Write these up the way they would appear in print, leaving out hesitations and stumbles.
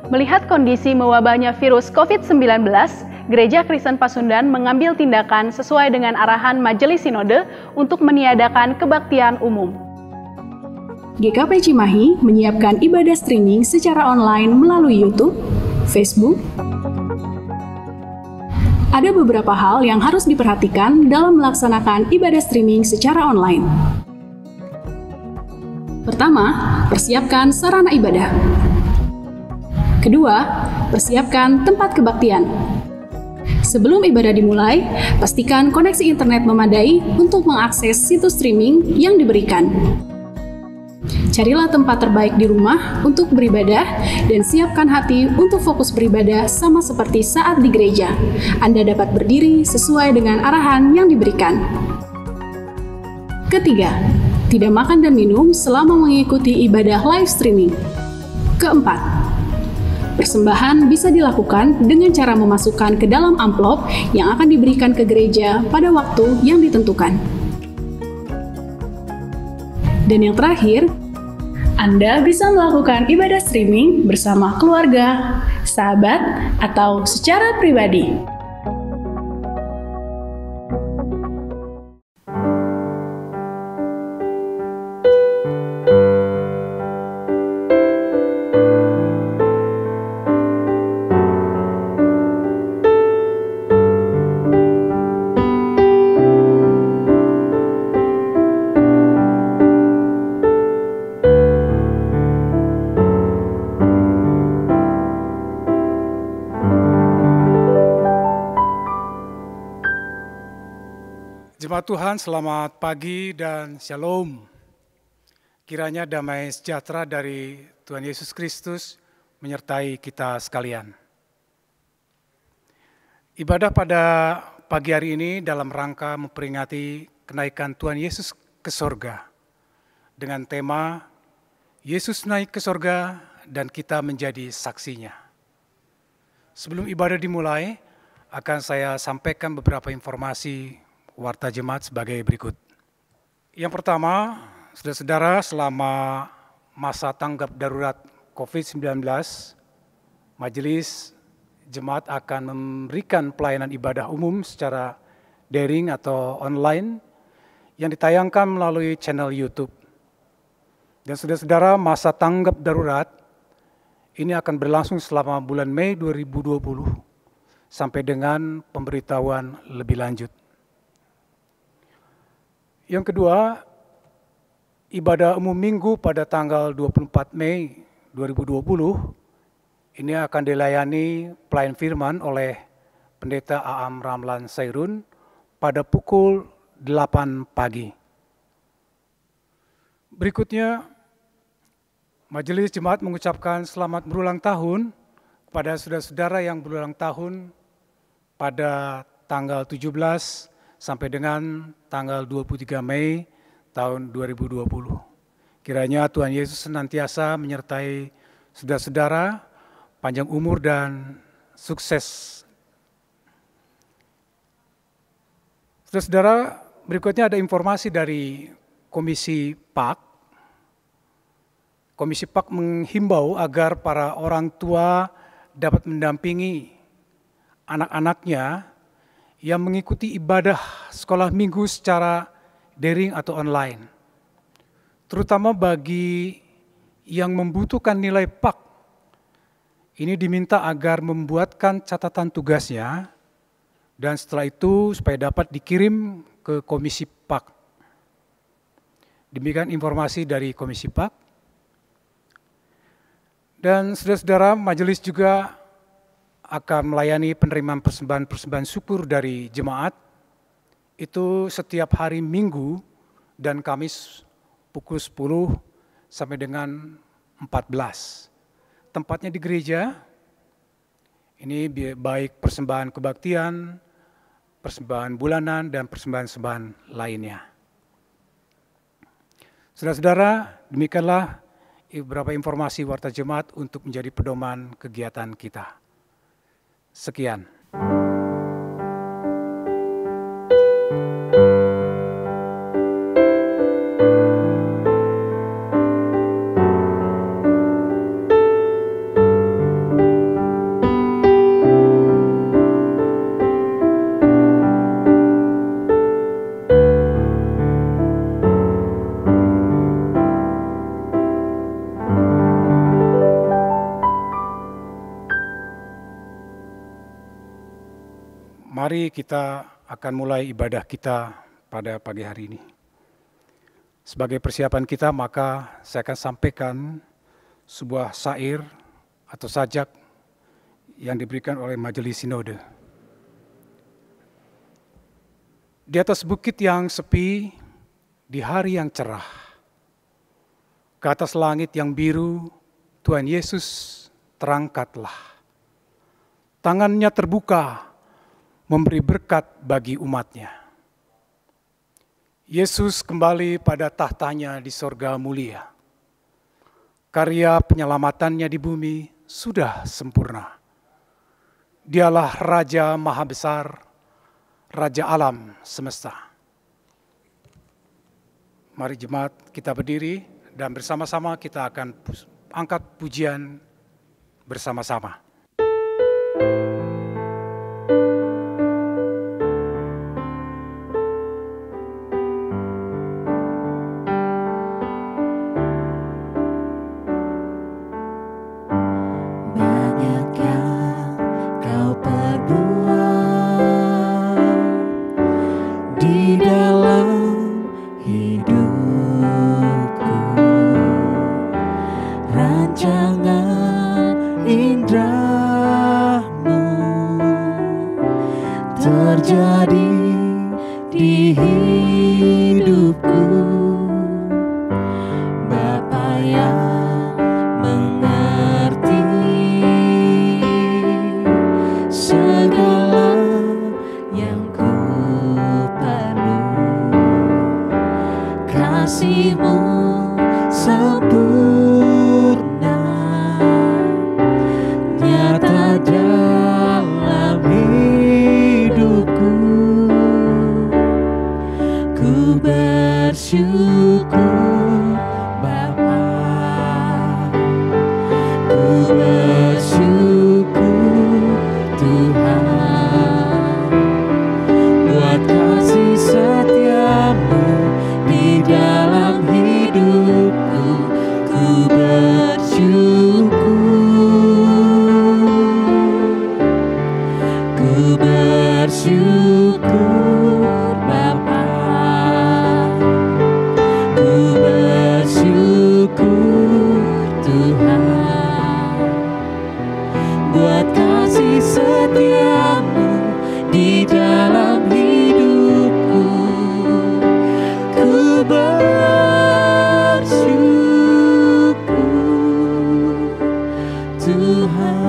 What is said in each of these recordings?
Melihat kondisi mewabahnya virus COVID-19, Gereja Kristen Pasundan mengambil tindakan sesuai dengan arahan Majelis Sinode untuk meniadakan kebaktian umum. GKP Cimahi menyiapkan ibadah streaming secara online melalui YouTube, Facebook. Ada beberapa hal yang harus diperhatikan dalam melaksanakan ibadah streaming secara online. Pertama, persiapkan sarana ibadah. Kedua, persiapkan tempat kebaktian. Sebelum ibadah dimulai, pastikan koneksi internet memadai untuk mengakses situs streaming yang diberikan. Carilah tempat terbaik di rumah untuk beribadah dan siapkan hati untuk fokus beribadah sama seperti saat di gereja. Anda dapat berdiri sesuai dengan arahan yang diberikan. Ketiga, tidak makan dan minum selama mengikuti ibadah live streaming. Keempat, persembahan bisa dilakukan dengan cara memasukkan ke dalam amplop yang akan diberikan ke gereja pada waktu yang ditentukan. Dan yang terakhir, Anda bisa melakukan ibadah streaming bersama keluarga, sahabat, atau secara pribadi. Jemaat Tuhan, selamat pagi dan shalom. Kiranya damai sejahtera dari Tuhan Yesus Kristus menyertai kita sekalian. Ibadah pada pagi hari ini dalam rangka memperingati kenaikan Tuhan Yesus ke sorga dengan tema Yesus naik ke sorga dan kita menjadi saksinya. Sebelum ibadah dimulai, akan saya sampaikan beberapa informasi warta jemaat sebagai berikut. Yang pertama, saudara-saudara, selama masa tanggap darurat COVID-19, Majelis Jemaat akan memberikan pelayanan ibadah umum secara daring atau online yang ditayangkan melalui channel YouTube. Dan saudara-saudara, masa tanggap darurat ini akan berlangsung selama bulan Mei 2020 sampai dengan pemberitahuan lebih lanjut. Yang kedua, ibadah umum minggu pada tanggal 24 Mei 2020 ini akan dilayani pelayan firman oleh Pendeta Aam Ramlan Sairun pada pukul 8 pagi. Berikutnya, Majelis Jemaat mengucapkan selamat berulang tahun kepada saudara-saudara yang berulang tahun pada tanggal 17 sampai dengan tanggal 23 Mei tahun 2020. Kiranya Tuhan Yesus senantiasa menyertai saudara-saudara, panjang umur dan sukses. Saudara-saudara, berikutnya ada informasi dari Komisi PAK. Komisi PAK menghimbau agar para orang tua dapat mendampingi anak-anaknya yang mengikuti ibadah sekolah minggu secara daring atau online. Terutama bagi yang membutuhkan nilai PAK, ini diminta agar membuatkan catatan tugasnya dan setelah itu supaya dapat dikirim ke Komisi PAK. Demikian informasi dari Komisi PAK. Dan saudara-saudara, majelis juga akan melayani penerimaan persembahan syukur dari jemaat itu setiap hari Minggu dan Kamis pukul 10 sampai dengan 14. Tempatnya di gereja, ini baik persembahan kebaktian, persembahan bulanan, dan persembahan-sembahan lainnya. Saudara-saudara, demikianlah beberapa informasi warta jemaat untuk menjadi pedoman kegiatan kita. Sekian. Mari kita akan mulai ibadah kita pada pagi hari ini. Sebagai persiapan kita, maka saya akan sampaikan sebuah syair atau sajak yang diberikan oleh Majelis Sinode. Di atas bukit yang sepi, di hari yang cerah, ke atas langit yang biru, Tuhan Yesus terangkatlah. Tangannya terbuka, memberi berkat bagi umatnya. Yesus kembali pada tahtanya di sorga mulia. Karya penyelamatannya di bumi sudah sempurna. Dialah Raja Maha Besar, Raja alam semesta. Mari jemaat kita berdiri dan bersama-sama kita akan angkat pujian bersama-sama. Terjadi di hidupku, Bapa yang mengerti segala yang ku perlu. Kasih-Mu sempurna, nyata dalam hidupku. Ku bersyukur Bapa, ku bersyukur Tuhan, buat kasih setia-Mu di dalam hidupku. Ku bersyukur, ku bersyukur Bapa, ku bersyukur Tuhan, buat kasih setia-Mu di dalam hidupku. Ku bersyukur Tuhan.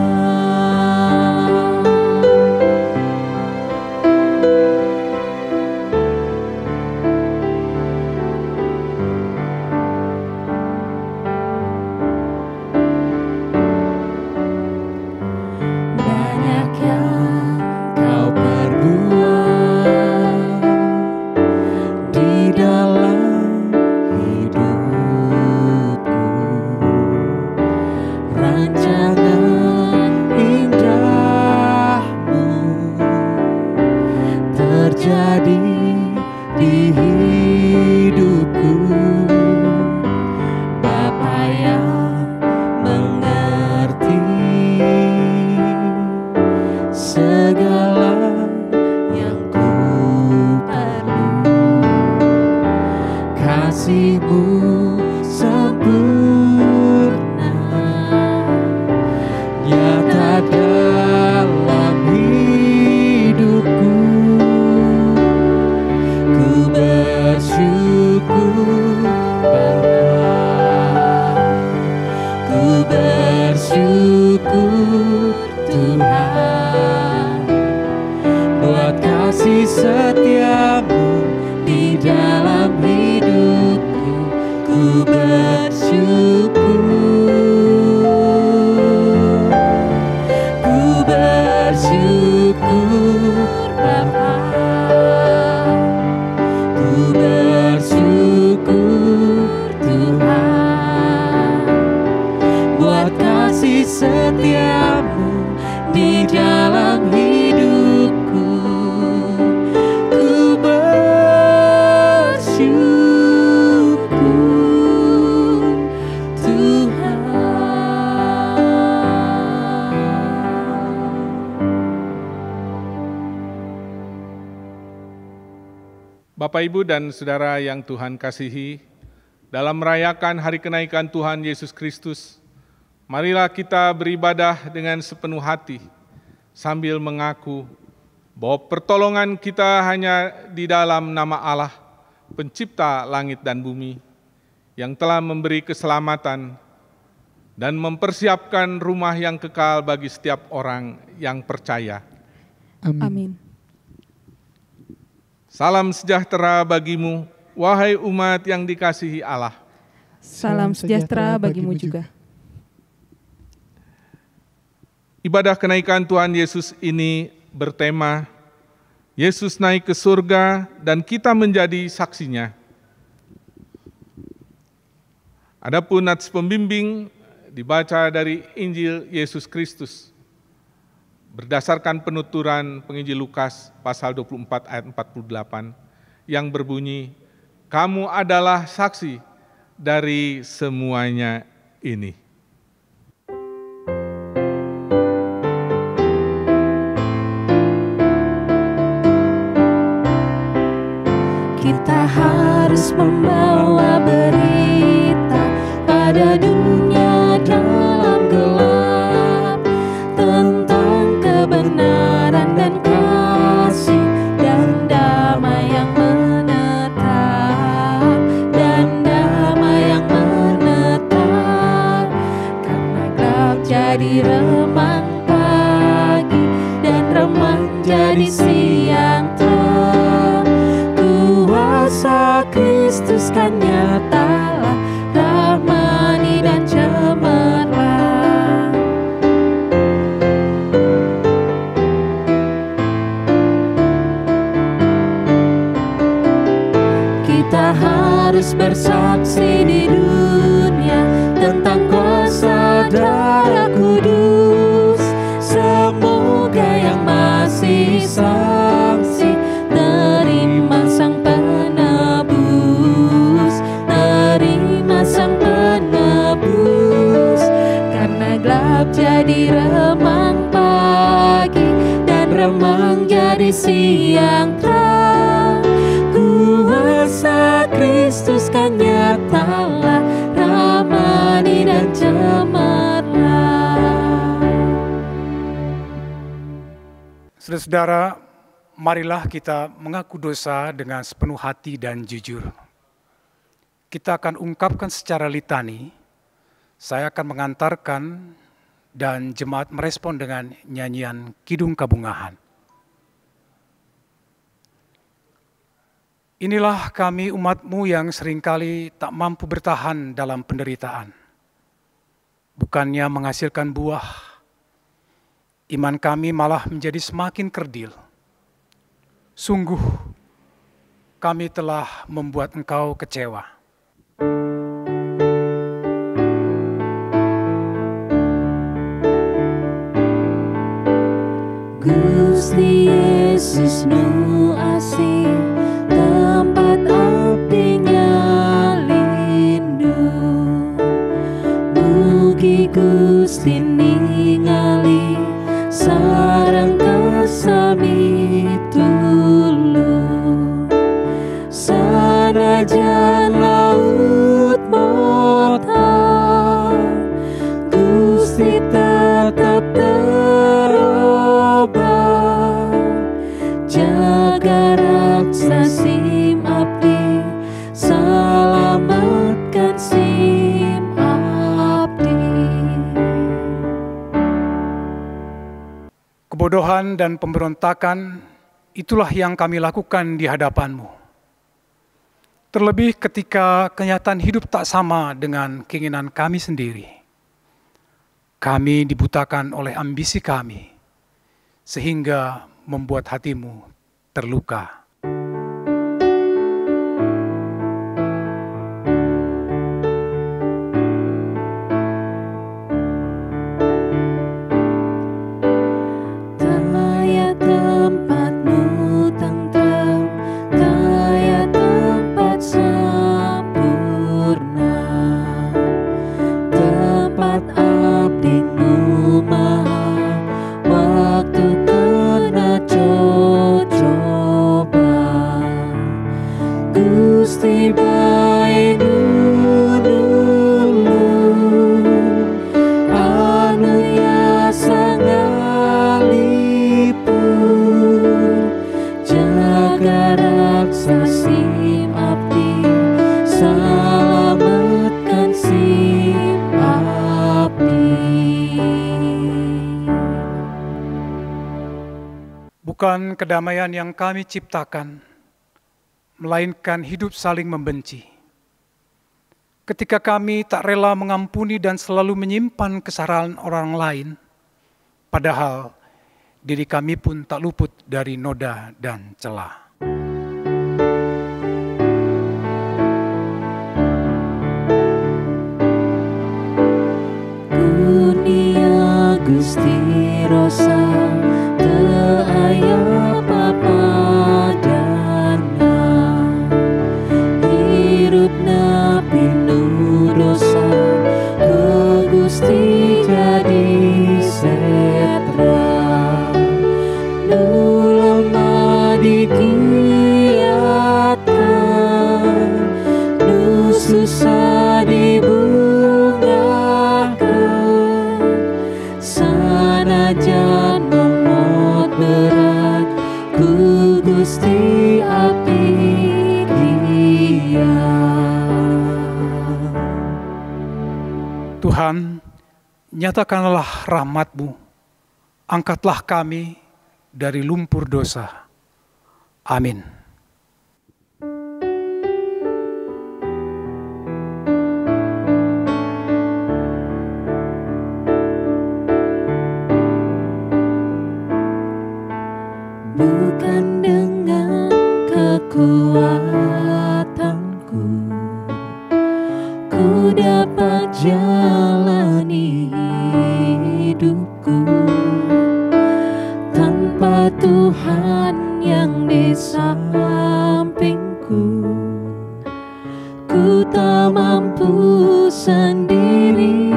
Banyak yang Kau perbuat di dalam hidupku. Rancangan Bapak, Ibu, dan Saudara yang Tuhan kasihi, dalam merayakan hari kenaikan Tuhan Yesus Kristus, marilah kita beribadah dengan sepenuh hati, sambil mengaku bahwa pertolongan kita hanya di dalam nama Allah, Pencipta langit dan bumi, yang telah memberi keselamatan dan mempersiapkan rumah yang kekal bagi setiap orang yang percaya. Amin. Salam sejahtera bagimu, wahai umat yang dikasihi Allah. Salam sejahtera bagimu juga. Ibadah kenaikan Tuhan Yesus ini bertema Yesus naik ke surga dan kita menjadi saksinya. Adapun nats pembimbing dibaca dari Injil Yesus Kristus berdasarkan penuturan penginjil Lukas pasal 24 ayat 48 yang berbunyi, kamu adalah saksi dari semuanya ini. Kita harus membawa berita pada dunia dalam gelap tentang kebenaran dan kasih dan damai yang menetap, karena gelap jadi remang pagi dan remang jadi siang terang. Kuasa Kristus kan nyatalah, rahmani dan cemerlang. Kita harus bersaksi di dunia tentang kuasa darah kudus. Semoga yang masih saksi terima sang penebus, karena gelap jadi remang pagi dan remang jadi siang terang. Kuasa Kristus kan nyatalah, rahmani dan cemerlang. Saudara-saudara, marilah kita mengaku dosa dengan sepenuh hati dan jujur. Kita akan ungkapkan secara litani, saya akan mengantarkan dan jemaat merespon dengan nyanyian Kidung Kabungahan. Inilah kami umat-Mu yang seringkali tak mampu bertahan dalam penderitaan. Bukannya menghasilkan buah, iman kami malah menjadi semakin kerdil. Sungguh, kami telah membuat Engkau kecewa. Gusti Yesus nu asih, tempat abdinya lindung. Mugi Gusti ningali sareng kasami tulung. Sanajan laut mota, Gusti tetap terobah. Jaga raksa sim abdi, selamatkan sim abdi. Kebodohan dan pemberontakan, itulah yang kami lakukan di hadapan-Mu. Terlebih ketika kenyataan hidup tak sama dengan keinginan kami sendiri. Kami dibutakan oleh ambisi kami, sehingga membuat hati-Mu terluka. Daya tempat-Mu tentrem, daya tempat sempurna, tempat abdi-Mu maha, waktu kena coba. Bukan kedamaian yang kami ciptakan, melainkan hidup saling membenci. Ketika kami tak rela mengampuni dan selalu menyimpan kesalahan orang lain, padahal diri kami pun tak luput dari noda dan celah. Kurnia Gusti Rosa teu aya papadana, hirupna pinuh dosa, ku Gusti jadi setra. Nu lemah digiatkeun, nu susah dibungahkeun, sanajan momot berat, ku Gusti abdi dia. Tuhan, nyatakanlah rahmat-Mu, angkatlah kami dari lumpur dosa. Amin. Bukan dengan kekuatanku ku dapat jalani hidupku, tanpa Tuhan yang di sampingku, ku tak mampu sendiri.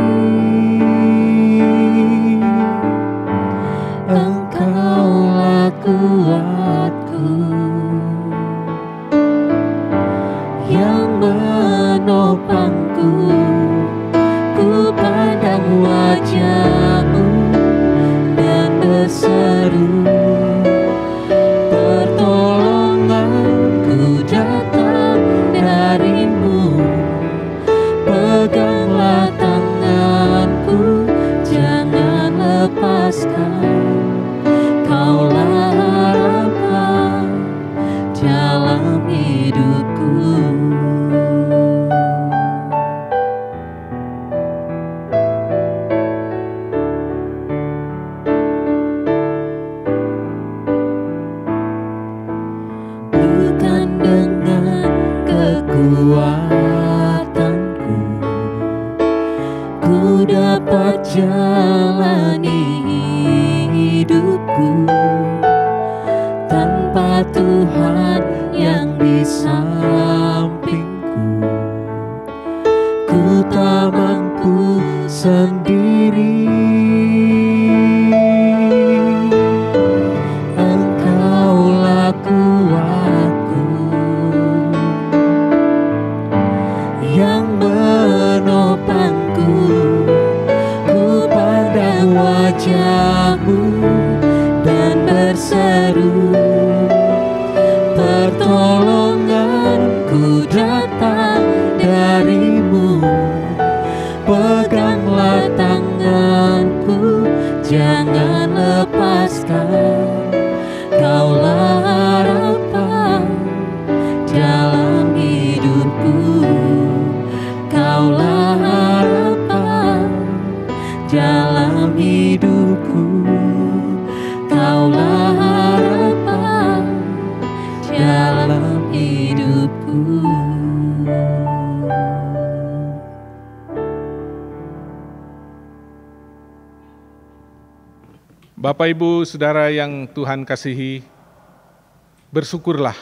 Engkaulah kuatku yang menopangku, ku pandang wajah-Mu dan berseru, pertolonganku datang dari-Mu, peganglah tanganku, jangan lepaskan. Kaulah harapan dalam hidupku. Bukan dengan kekuatanku ku dapat jalani hidupku, tanpa Tuhan yang di sampingku, ku tak mampu sendiri. Engkaulah kuatku yang menopangku, ku pandang wajah-Mu dan berseru, pertolonganku datang dari-Mu, peganglah tanganku, jangan lepaskan. Kaulah harapan dalam hidupku, Kaulah harapan dalam hidupku, Kaulah harapan dalam hidupku. Bapak, Ibu, Saudara yang Tuhan kasihi, bersyukurlah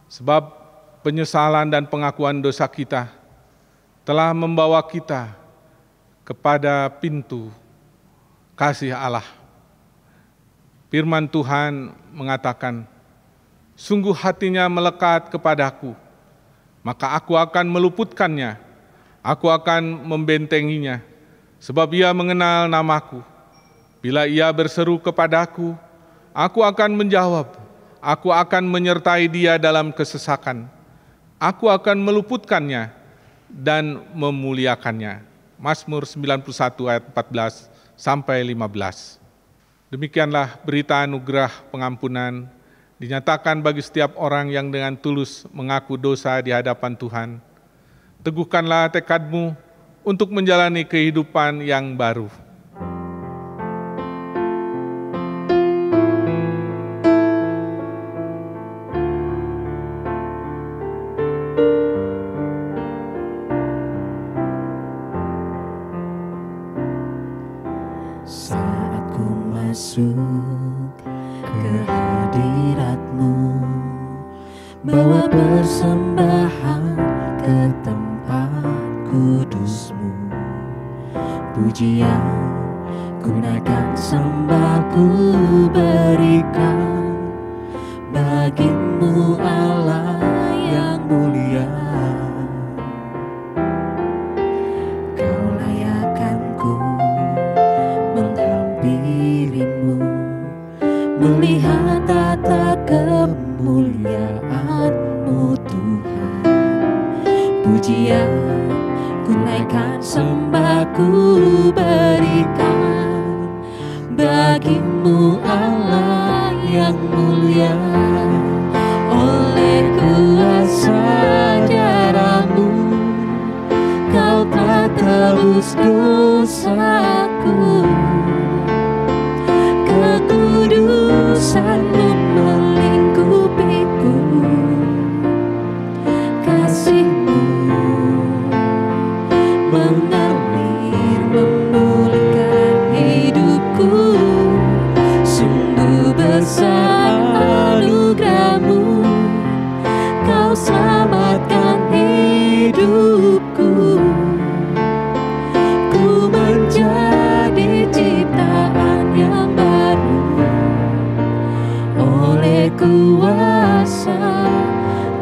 sebab penyesalan dan pengakuan dosa kita telah membawa kita kepada pintu kasih Allah. Firman Tuhan mengatakan, sungguh hatinya melekat kepadaku, maka aku akan meluputkannya, aku akan membentenginya, sebab ia mengenal namaku. Bila ia berseru kepadaku, aku akan menjawab, aku akan menyertai dia dalam kesesakan. Aku akan meluputkannya dan memuliakannya. Mazmur 91 ayat 14 sampai 15. Demikianlah berita anugerah pengampunan dinyatakan bagi setiap orang yang dengan tulus mengaku dosa di hadapan Tuhan. Teguhkanlah tekadmu untuk menjalani kehidupan yang baru. Saat ku masuk ke hadirat-Mu, bawa persembahan ke tempat kudus-Mu. Pujian gunakan sembahku berikan bagi-Mu Allah yang mulia. Kau layakkanku menghampirimu, melihat tata kemuliaan-Mu Tuhan. Pujian gunaikan sembahku berikan bagi-Mu Allah yang mulia. Oleh kuasa darah-Mu Kau telah tebus dosaku. Kekudusan-Mu melingkupiku. Kasih-Mu mengalir memulihkan hidupku. Sungguh besar anugerah-Mu, Kau selamatkan hidupku. Ku menjadi ciptaan yang baru oleh kuasa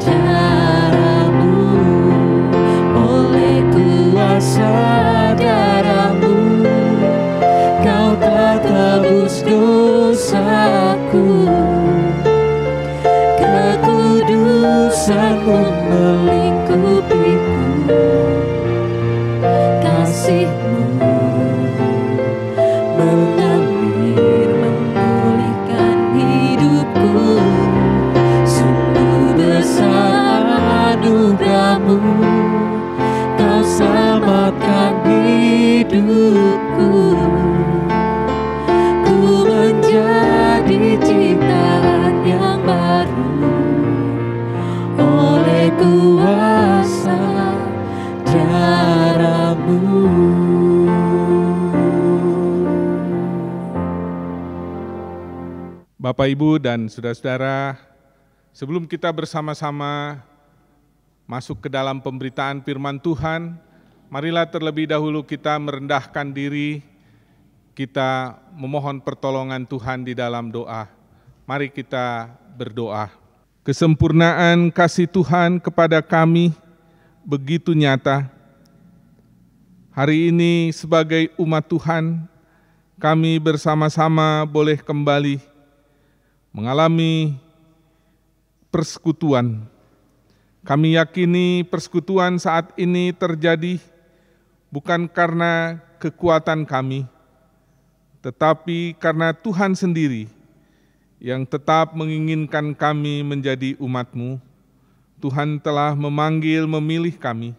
darah-Mu. Oleh kuasa darah-Mu Kau telah tebus dosaku. Kekudusan-Mu melingkupiku. Kasih-Mu mengalir memulihkan hidupku. Sungguh besar anugerah-Mu, Kau selamatkan hidupku. Ku menjadi ciptaan yang baru oleh kuasa darah-Mu. Bapak, Ibu, dan saudara-saudara, sebelum kita bersama-sama masuk ke dalam pemberitaan firman Tuhan, marilah terlebih dahulu kita merendahkan diri, kita memohon pertolongan Tuhan di dalam doa. Mari kita berdoa. Kesempurnaan kasih Tuhan kepada kami begitu nyata. Hari ini sebagai umat Tuhan, kami bersama-sama boleh kembali mengalami persekutuan. Kami yakini persekutuan saat ini terjadi bukan karena kekuatan kami, tetapi karena Tuhan sendiri yang tetap menginginkan kami menjadi umat-Mu. Tuhan telah memanggil, memilih kami.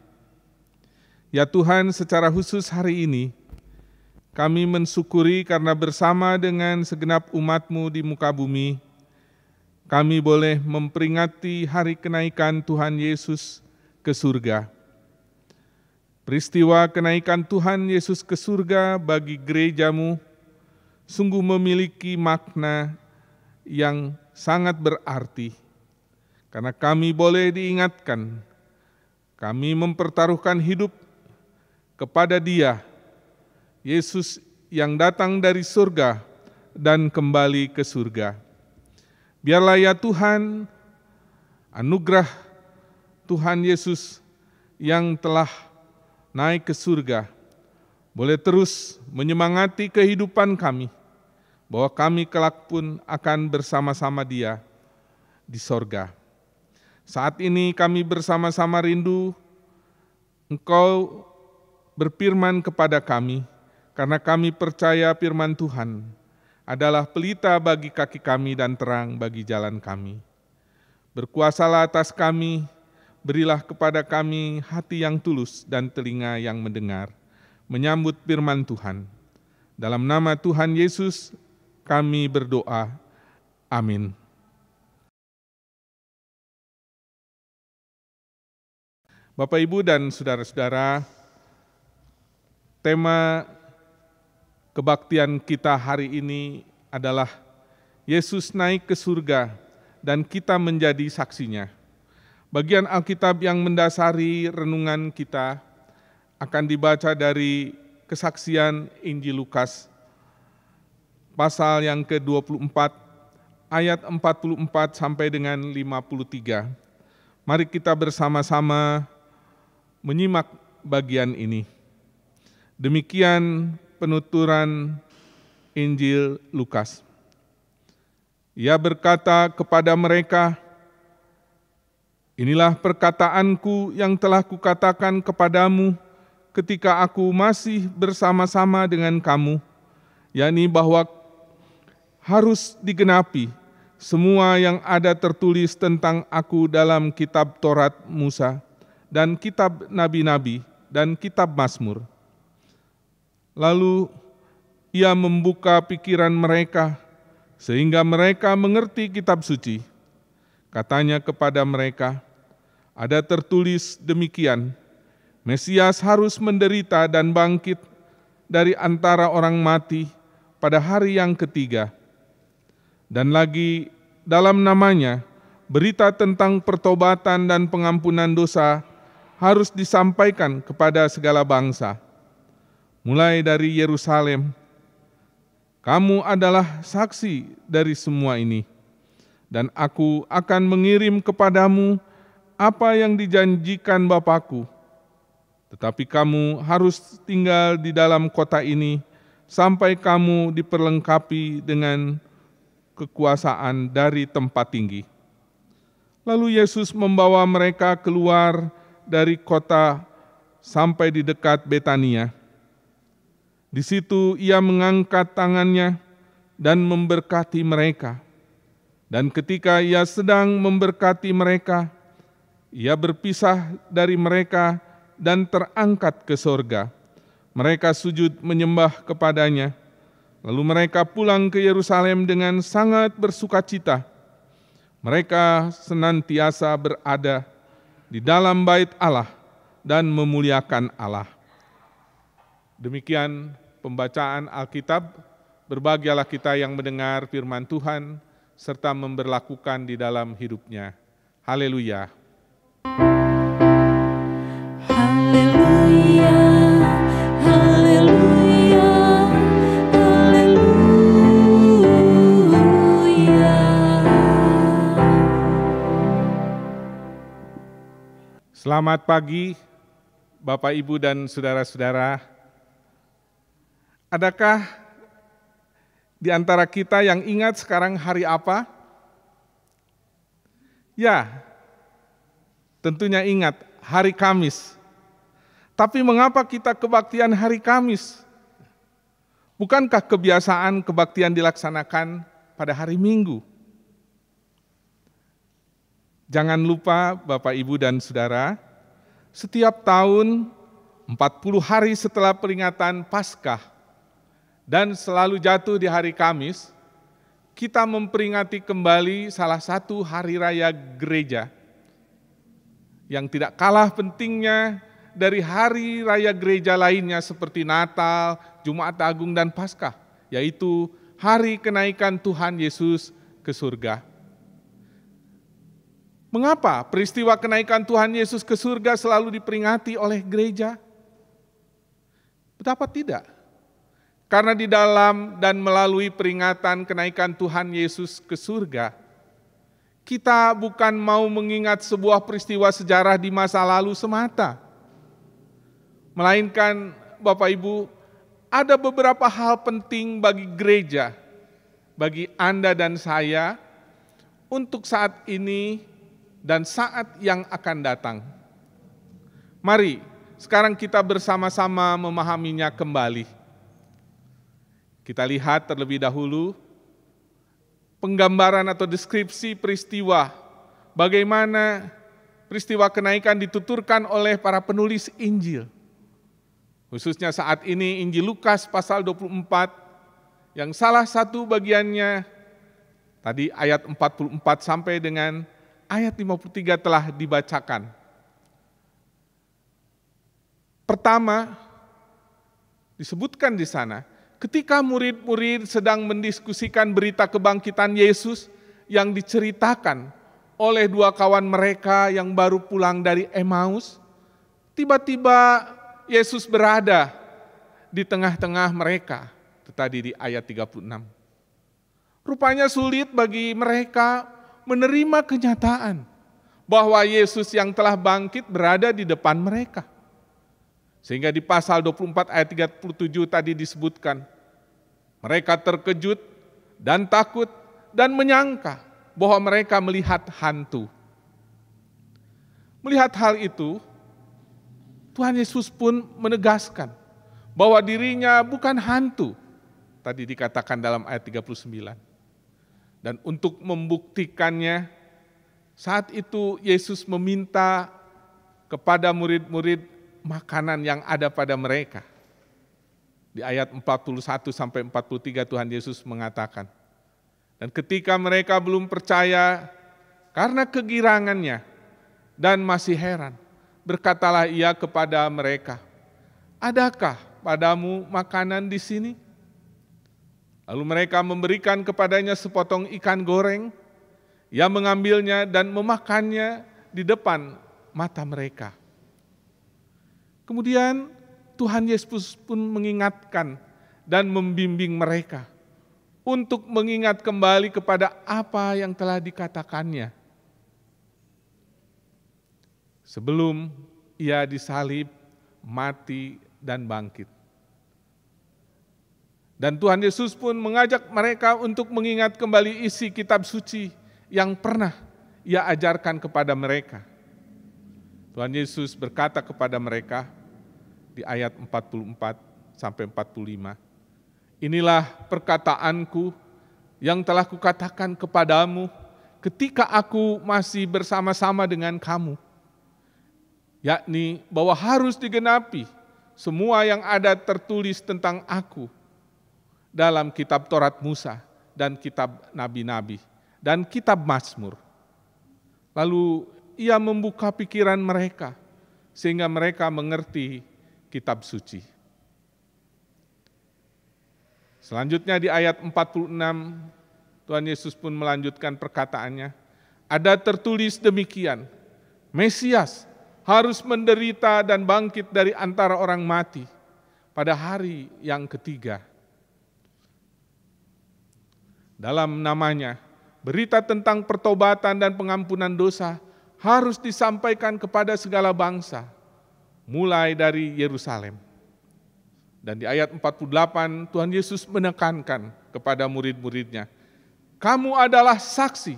Ya Tuhan, secara khusus hari ini, kami mensyukuri karena bersama dengan segenap umat-Mu di muka bumi, kami boleh memperingati hari kenaikan Tuhan Yesus ke surga. Peristiwa kenaikan Tuhan Yesus ke surga bagi gereja-Mu sungguh memiliki makna yang sangat berarti. Karena kami boleh diingatkan, kami mempertaruhkan hidup kepada Dia, Yesus yang datang dari surga dan kembali ke surga. Biarlah ya Tuhan, anugerah Tuhan Yesus yang telah naik ke surga, boleh terus menyemangati kehidupan kami, bahwa kami kelak pun akan bersama-sama Dia di sorga. Saat ini kami bersama-sama rindu Engkau berfirman kepada kami, karena kami percaya firman Tuhan adalah pelita bagi kaki kami dan terang bagi jalan kami. Berkuasalah atas kami, berilah kepada kami hati yang tulus dan telinga yang mendengar, menyambut firman Tuhan. Dalam nama Tuhan Yesus kami berdoa. Amin. Bapak, Ibu, dan saudara-saudara, tema kebaktian kita hari ini adalah Yesus naik ke surga dan kita menjadi saksinya. Bagian Alkitab yang mendasari renungan kita akan dibaca dari kesaksian Injil Lukas, pasal yang ke-24, ayat 44 sampai dengan 53. Mari kita bersama-sama menyimak bagian ini. Demikian penuturan Injil Lukas. Ia berkata kepada mereka, "Inilah perkataanku yang telah kukatakan kepadamu ketika aku masih bersama-sama dengan kamu, yakni bahwa harus digenapi semua yang ada tertulis tentang aku dalam kitab Taurat Musa, dan kitab nabi-nabi, dan kitab Mazmur." Lalu ia membuka pikiran mereka, sehingga mereka mengerti kitab suci. Katanya kepada mereka, "Ada tertulis demikian, Mesias harus menderita dan bangkit dari antara orang mati pada hari yang ketiga. Dan lagi dalam namanya, berita tentang pertobatan dan pengampunan dosa harus disampaikan kepada segala bangsa. Mulai dari Yerusalem, kamu adalah saksi dari semua ini, dan aku akan mengirim kepadamu apa yang dijanjikan Bapakku. Tetapi kamu harus tinggal di dalam kota ini sampai kamu diperlengkapi dengan kekuasaan dari tempat tinggi." Lalu Yesus membawa mereka keluar dari kota sampai di dekat Betania. Di situ ia mengangkat tangannya dan memberkati mereka. Dan ketika ia sedang memberkati mereka, ia berpisah dari mereka dan terangkat ke sorga. Mereka sujud menyembah kepadanya. Lalu mereka pulang ke Yerusalem dengan sangat bersukacita. Mereka senantiasa berada di dalam bait Allah dan memuliakan Allah. Demikian pembacaan Alkitab. Berbahagialah kita yang mendengar firman Tuhan serta memberlakukan di dalam hidupnya. Haleluya. Haleluya, haleluya, haleluya. Selamat pagi, Bapak, Ibu, dan saudara-saudara. Adakah di antara kita yang ingat sekarang hari apa? Ya, tentunya ingat, hari Kamis. Tapi mengapa kita kebaktian hari Kamis? Bukankah kebiasaan kebaktian dilaksanakan pada hari Minggu? Jangan lupa Bapak, Ibu, dan Saudara, setiap tahun 40 hari setelah peringatan Paskah dan selalu jatuh di hari Kamis, kita memperingati kembali salah satu hari raya gereja yang tidak kalah pentingnya dari hari raya gereja lainnya seperti Natal, Jumat Agung, dan Paskah, yaitu hari kenaikan Tuhan Yesus ke surga. Mengapa peristiwa kenaikan Tuhan Yesus ke surga selalu diperingati oleh gereja? Betapa tidak? Karena di dalam dan melalui peringatan kenaikan Tuhan Yesus ke surga, kita bukan mau mengingat sebuah peristiwa sejarah di masa lalu semata, melainkan Bapak Ibu, ada beberapa hal penting bagi gereja, bagi Anda dan saya, untuk saat ini dan saat yang akan datang. Mari sekarang kita bersama-sama memahaminya kembali. Kita lihat terlebih dahulu penggambaran atau deskripsi peristiwa, bagaimana peristiwa kenaikan dituturkan oleh para penulis Injil. Khususnya saat ini Injil Lukas pasal 24, yang salah satu bagiannya tadi ayat 44 sampai dengan ayat 53 telah dibacakan. Pertama, disebutkan di sana, ketika murid-murid sedang mendiskusikan berita kebangkitan Yesus yang diceritakan oleh dua kawan mereka yang baru pulang dari Emmaus, tiba-tiba Yesus berada di tengah-tengah mereka. Itu tadi di ayat 36. Rupanya sulit bagi mereka menerima kenyataan bahwa Yesus yang telah bangkit berada di depan mereka. Sehingga di pasal 24 ayat 37 tadi disebutkan, mereka terkejut dan takut dan menyangka bahwa mereka melihat hantu. Melihat hal itu, Tuhan Yesus pun menegaskan bahwa dirinya bukan hantu. Tadi dikatakan dalam ayat 39. Dan untuk membuktikannya, saat itu Yesus meminta kepada murid-murid makanan yang ada pada mereka. Di ayat 41 sampai 43 Tuhan Yesus mengatakan, dan ketika mereka belum percaya karena kegirangannya dan masih heran, berkatalah ia kepada mereka, adakah padamu makanan di sini? Lalu mereka memberikan kepadanya sepotong ikan goreng, ia mengambilnya dan memakannya di depan mata mereka. Kemudian Tuhan Yesus pun mengingatkan dan membimbing mereka untuk mengingat kembali kepada apa yang telah dikatakannya. Sebelum ia disalib, mati, dan bangkit. Dan Tuhan Yesus pun mengajak mereka untuk mengingat kembali isi kitab suci yang pernah ia ajarkan kepada mereka. Tuhan Yesus berkata kepada mereka di ayat 44 sampai 45, inilah perkataanku yang telah kukatakan kepadamu ketika aku masih bersama-sama dengan kamu, yakni bahwa harus digenapi semua yang ada tertulis tentang aku dalam kitab Taurat Musa dan kitab Nabi-Nabi dan kitab Mazmur. Lalu ia membuka pikiran mereka sehingga mereka mengerti kitab suci. Selanjutnya di ayat 46, Tuhan Yesus pun melanjutkan perkataannya, ada tertulis demikian, Mesias harus menderita dan bangkit dari antara orang mati pada hari yang ketiga. Dalam namanya, berita tentang pertobatan dan pengampunan dosa harus disampaikan kepada segala bangsa, mulai dari Yerusalem. Dan di ayat 48, Tuhan Yesus menekankan kepada murid-muridnya, kamu adalah saksi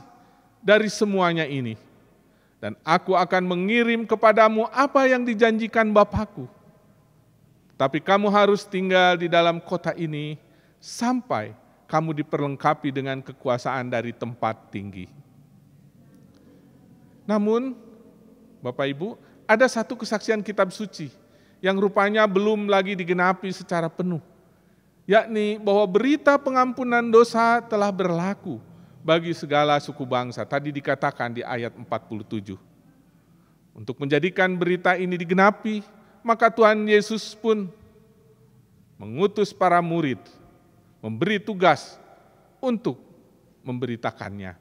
dari semuanya ini, dan aku akan mengirim kepadamu apa yang dijanjikan Bapakku. Tapi kamu harus tinggal di dalam kota ini sampai kamu diperlengkapi dengan kekuasaan dari tempat tinggi. Namun, Bapak Ibu, ada satu kesaksian kitab suci yang rupanya belum lagi digenapi secara penuh, yakni bahwa berita pengampunan dosa telah berlaku bagi segala suku bangsa. Tadi dikatakan di ayat 47. Untuk menjadikan berita ini digenapi, maka Tuhan Yesus pun mengutus para murid, memberi tugas untuk memberitakannya.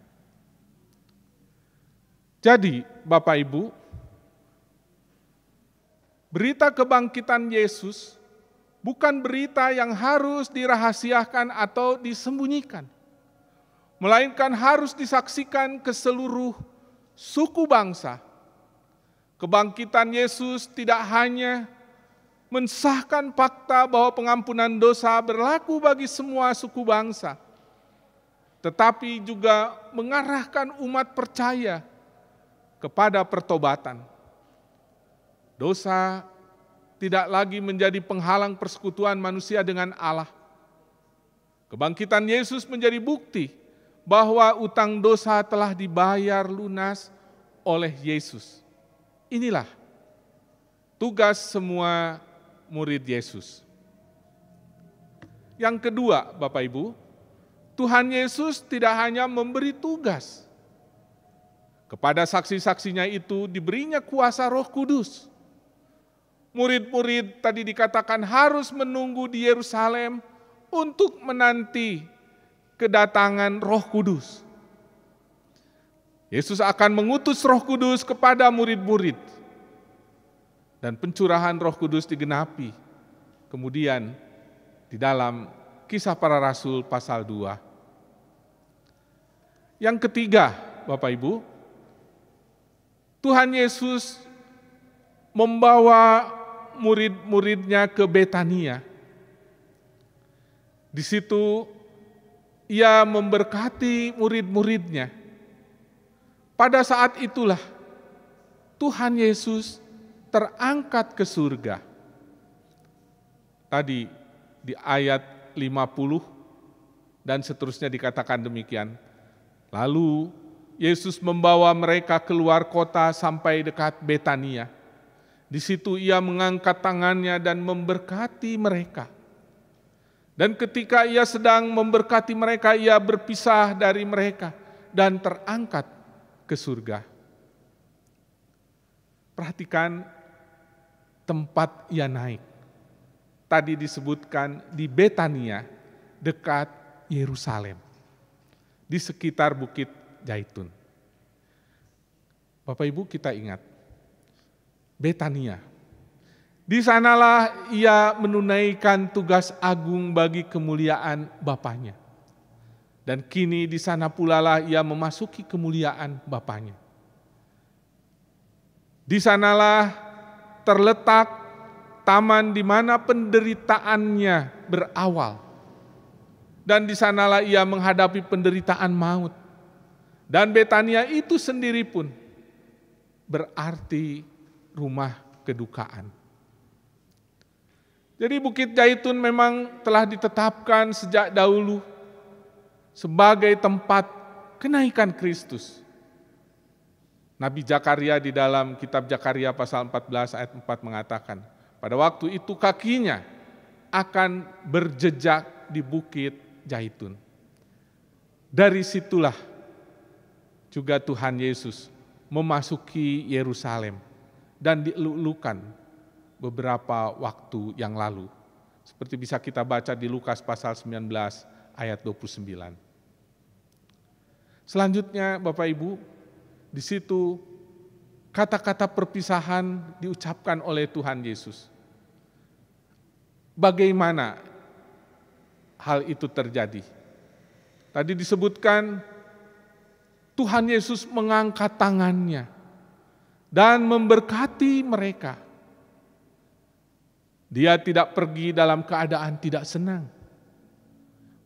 Jadi, Bapak Ibu, berita kebangkitan Yesus bukan berita yang harus dirahasiakan atau disembunyikan, melainkan harus disaksikan ke seluruh suku bangsa. Kebangkitan Yesus tidak hanya mensahkan fakta bahwa pengampunan dosa berlaku bagi semua suku bangsa, tetapi juga mengarahkan umat percaya kepada pertobatan. Dosa tidak lagi menjadi penghalang persekutuan manusia dengan Allah, Kebangkitan Yesus menjadi bukti bahwa utang dosa telah dibayar lunas oleh Yesus. Inilah tugas semua murid Yesus. Yang kedua, Bapak Ibu, Tuhan Yesus tidak hanya memberi tugas. Kepada saksi-saksinya itu diberinya kuasa Roh Kudus. Murid-murid tadi dikatakan harus menunggu di Yerusalem untuk menanti kedatangan Roh Kudus. Yesus akan mengutus Roh Kudus kepada murid-murid. Dan pencurahan Roh Kudus digenapi. Kemudian di dalam Kisah Para Rasul pasal 2. Yang ketiga, Bapak Ibu, Tuhan Yesus membawa murid-muridnya ke Betania. Di situ ia memberkati murid-muridnya. Pada saat itulah Tuhan Yesus terangkat ke surga. Tadi di ayat 50 dan seterusnya dikatakan demikian. Lalu Yesus membawa mereka keluar kota sampai dekat Betania. Di situ ia mengangkat tangannya dan memberkati mereka. Dan ketika ia sedang memberkati mereka, ia berpisah dari mereka dan terangkat ke surga. Perhatikan tempat ia naik. Tadi disebutkan di Betania, dekat Yerusalem, di sekitar Bukit Zaitun. Bapak Ibu, kita ingat, Betania. Di sanalah ia menunaikan tugas agung bagi kemuliaan Bapanya. Dan kini di sana pula lah ia memasuki kemuliaan Bapanya. Di sanalah terletak taman di mana penderitaannya berawal. Dan di sanalah ia menghadapi penderitaan maut. Dan Betania itu sendiri pun berarti rumah kedukaan. Jadi Bukit Zaitun memang telah ditetapkan sejak dahulu sebagai tempat kenaikan Kristus. Nabi Zakaria di dalam kitab Zakaria pasal 14 ayat 4 mengatakan, pada waktu itu kakinya akan berjejak di Bukit Zaitun. Dari situlah juga Tuhan Yesus memasuki Yerusalem dan dilulukan beberapa waktu yang lalu. Seperti bisa kita baca di Lukas pasal 19 ayat 29. Selanjutnya Bapak Ibu, di situ kata-kata perpisahan diucapkan oleh Tuhan Yesus. Bagaimana hal itu terjadi? Tadi disebutkan Tuhan Yesus mengangkat tangannya dan memberkati mereka. Dia tidak pergi dalam keadaan tidak senang,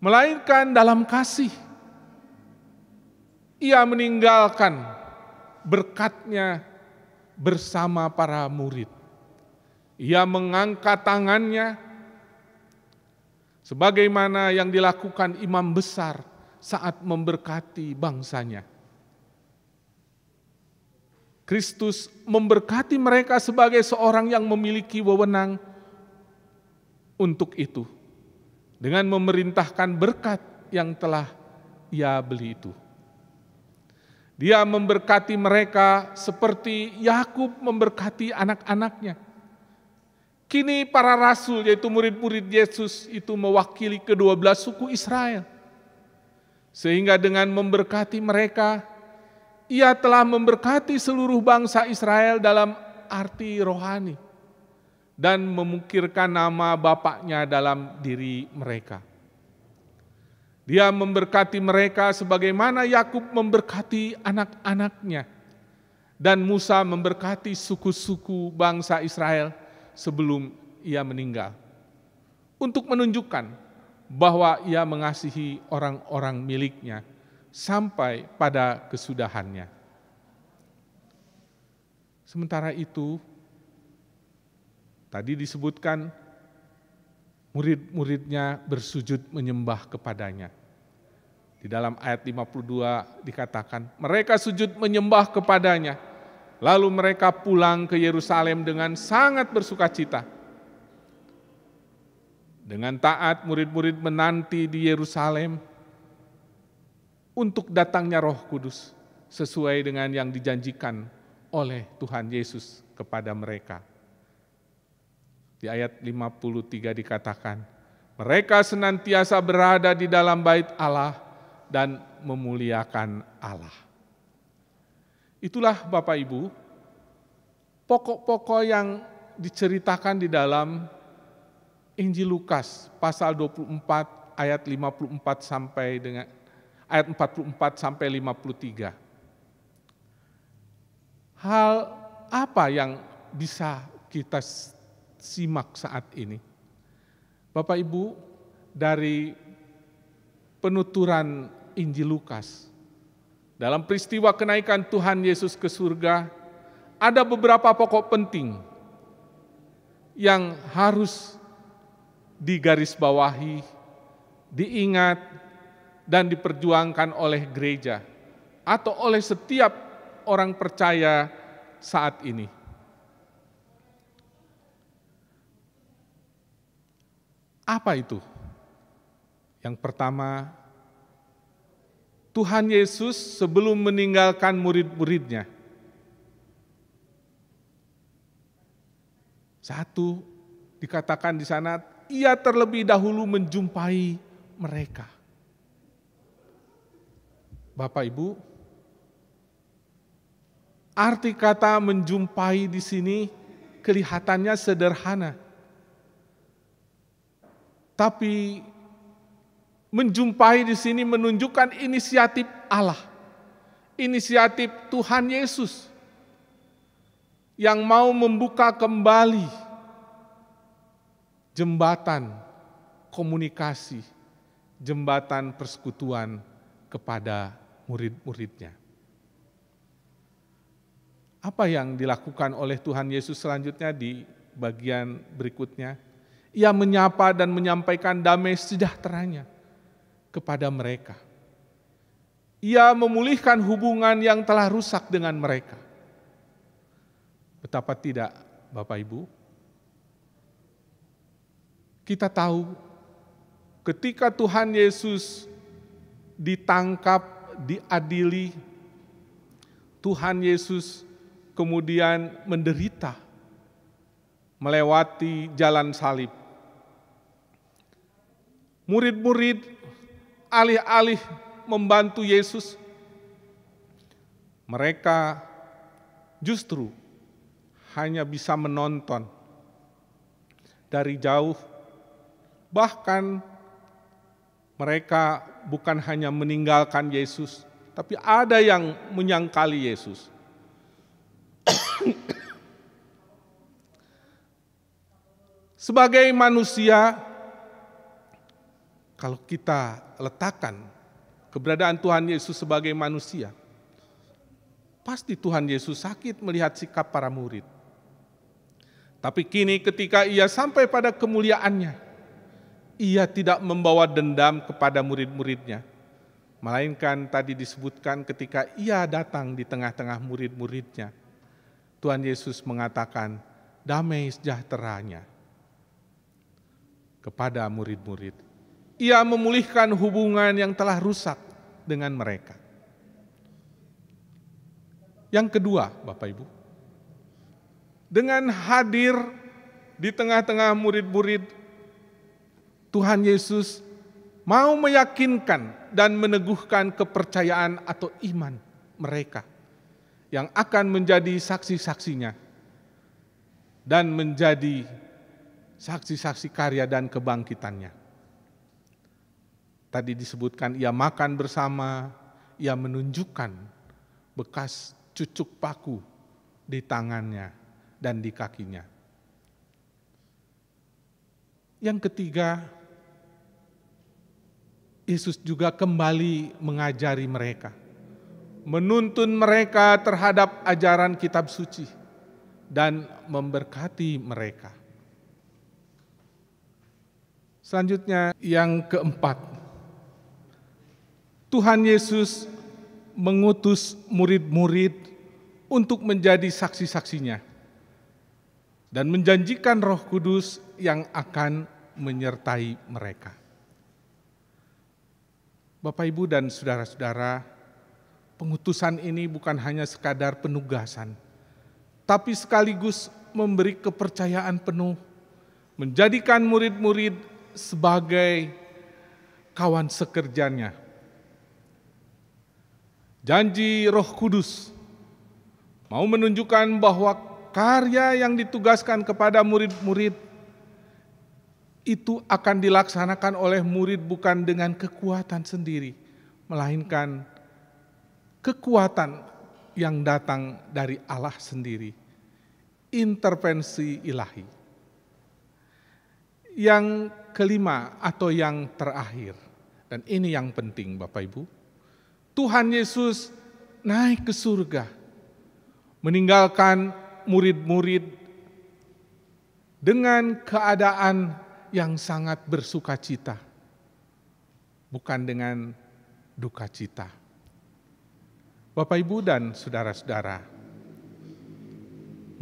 melainkan dalam kasih. Ia meninggalkan berkatnya bersama para murid. Ia mengangkat tangannya sebagaimana yang dilakukan imam besar saat memberkati bangsanya. Kristus memberkati mereka sebagai seorang yang memiliki wewenang untuk itu, dengan memerintahkan berkat yang telah ia beli itu. Dia memberkati mereka seperti Yakub memberkati anak-anaknya. Kini para rasul, yaitu murid-murid Yesus itu mewakili ke-12 suku Israel. Sehingga dengan memberkati mereka, ia telah memberkati seluruh bangsa Israel dalam arti rohani dan memukirkan nama Bapaknya dalam diri mereka. Dia memberkati mereka sebagaimana Yakub memberkati anak-anaknya dan Musa memberkati suku-suku bangsa Israel sebelum ia meninggal, untuk menunjukkan bahwa ia mengasihi orang-orang miliknya sampai pada kesudahannya. Sementara itu, tadi disebutkan murid-muridnya bersujud menyembah kepadanya. Di dalam ayat 52 dikatakan, mereka sujud menyembah kepadanya, lalu mereka pulang ke Yerusalem dengan sangat bersukacita. Dengan taat murid-murid menanti di Yerusalem untuk datangnya Roh Kudus sesuai dengan yang dijanjikan oleh Tuhan Yesus kepada mereka. Di ayat 53 dikatakan, mereka senantiasa berada di dalam bait Allah dan memuliakan Allah. Itulah Bapak Ibu, pokok-pokok yang diceritakan di dalam Injil Lukas pasal 24 ayat 54 sampai dengan ayat 44 sampai 53. Hal apa yang bisa kita simak saat ini? Bapak Ibu, dari penuturan Injil Lukas, dalam peristiwa kenaikan Tuhan Yesus ke surga, ada beberapa pokok penting yang harus digarisbawahi, diingat, dan diperjuangkan oleh gereja atau oleh setiap orang percaya saat ini. Apa itu? Yang pertama, Tuhan Yesus sebelum meninggalkan murid-muridnya, satu dikatakan di sana, ia terlebih dahulu menjumpai mereka. Bapak Ibu, arti kata menjumpai di sini kelihatannya sederhana. Tapi menjumpai di sini menunjukkan inisiatif Allah. Inisiatif Tuhan Yesus yang mau membuka kembali jembatan komunikasi, jembatan persekutuan kepada murid-muridnya. Apa yang dilakukan oleh Tuhan Yesus selanjutnya di bagian berikutnya? Ia menyapa dan menyampaikan damai sejahteranya kepada mereka. Ia memulihkan hubungan yang telah rusak dengan mereka. Betapa tidak, Bapak Ibu? Kita tahu ketika Tuhan Yesus ditangkap, diadili, Tuhan Yesus kemudian menderita, melewati jalan salib. Murid-murid alih-alih membantu Yesus, mereka justru hanya bisa menonton dari jauh. Bahkan mereka bukan hanya meninggalkan Yesus, tapi ada yang menyangkali Yesus. Sebagai manusia, kalau kita letakkan keberadaan Tuhan Yesus sebagai manusia, pasti Tuhan Yesus sakit melihat sikap para murid. Tapi kini ketika ia sampai pada kemuliaannya, ia tidak membawa dendam kepada murid-muridnya. Melainkan tadi disebutkan ketika ia datang di tengah-tengah murid-muridnya, Tuhan Yesus mengatakan damai sejahteranya kepada murid-murid. Ia memulihkan hubungan yang telah rusak dengan mereka. Yang kedua, Bapak Ibu, dengan hadir di tengah-tengah murid-murid, Tuhan Yesus mau meyakinkan dan meneguhkan kepercayaan atau iman mereka yang akan menjadi saksi-saksinya dan menjadi saksi-saksi karya dan kebangkitannya. Tadi disebutkan ia makan bersama, ia menunjukkan bekas cucuk paku di tangannya dan di kakinya. Yang ketiga, Yesus juga kembali mengajari mereka, menuntun mereka terhadap ajaran kitab suci dan memberkati mereka. Selanjutnya yang keempat, Tuhan Yesus mengutus murid-murid untuk menjadi saksi-saksinya dan menjanjikan Roh Kudus yang akan menyertai mereka. Bapak, Ibu, dan saudara-saudara, pengutusan ini bukan hanya sekadar penugasan, tapi sekaligus memberi kepercayaan penuh, menjadikan murid-murid sebagai kawan sekerjanya. Janji Roh Kudus mau menunjukkan bahwa karya yang ditugaskan kepada murid-murid itu akan dilaksanakan oleh murid bukan dengan kekuatan sendiri, melainkan kekuatan yang datang dari Allah sendiri, intervensi ilahi. Yang kelima atau yang terakhir, dan ini yang penting Bapak Ibu, Tuhan Yesus naik ke surga, meninggalkan murid-murid dengan keadaan yang sangat bersukacita, bukan dengan duka cita. Bapak, Ibu, dan saudara-saudara,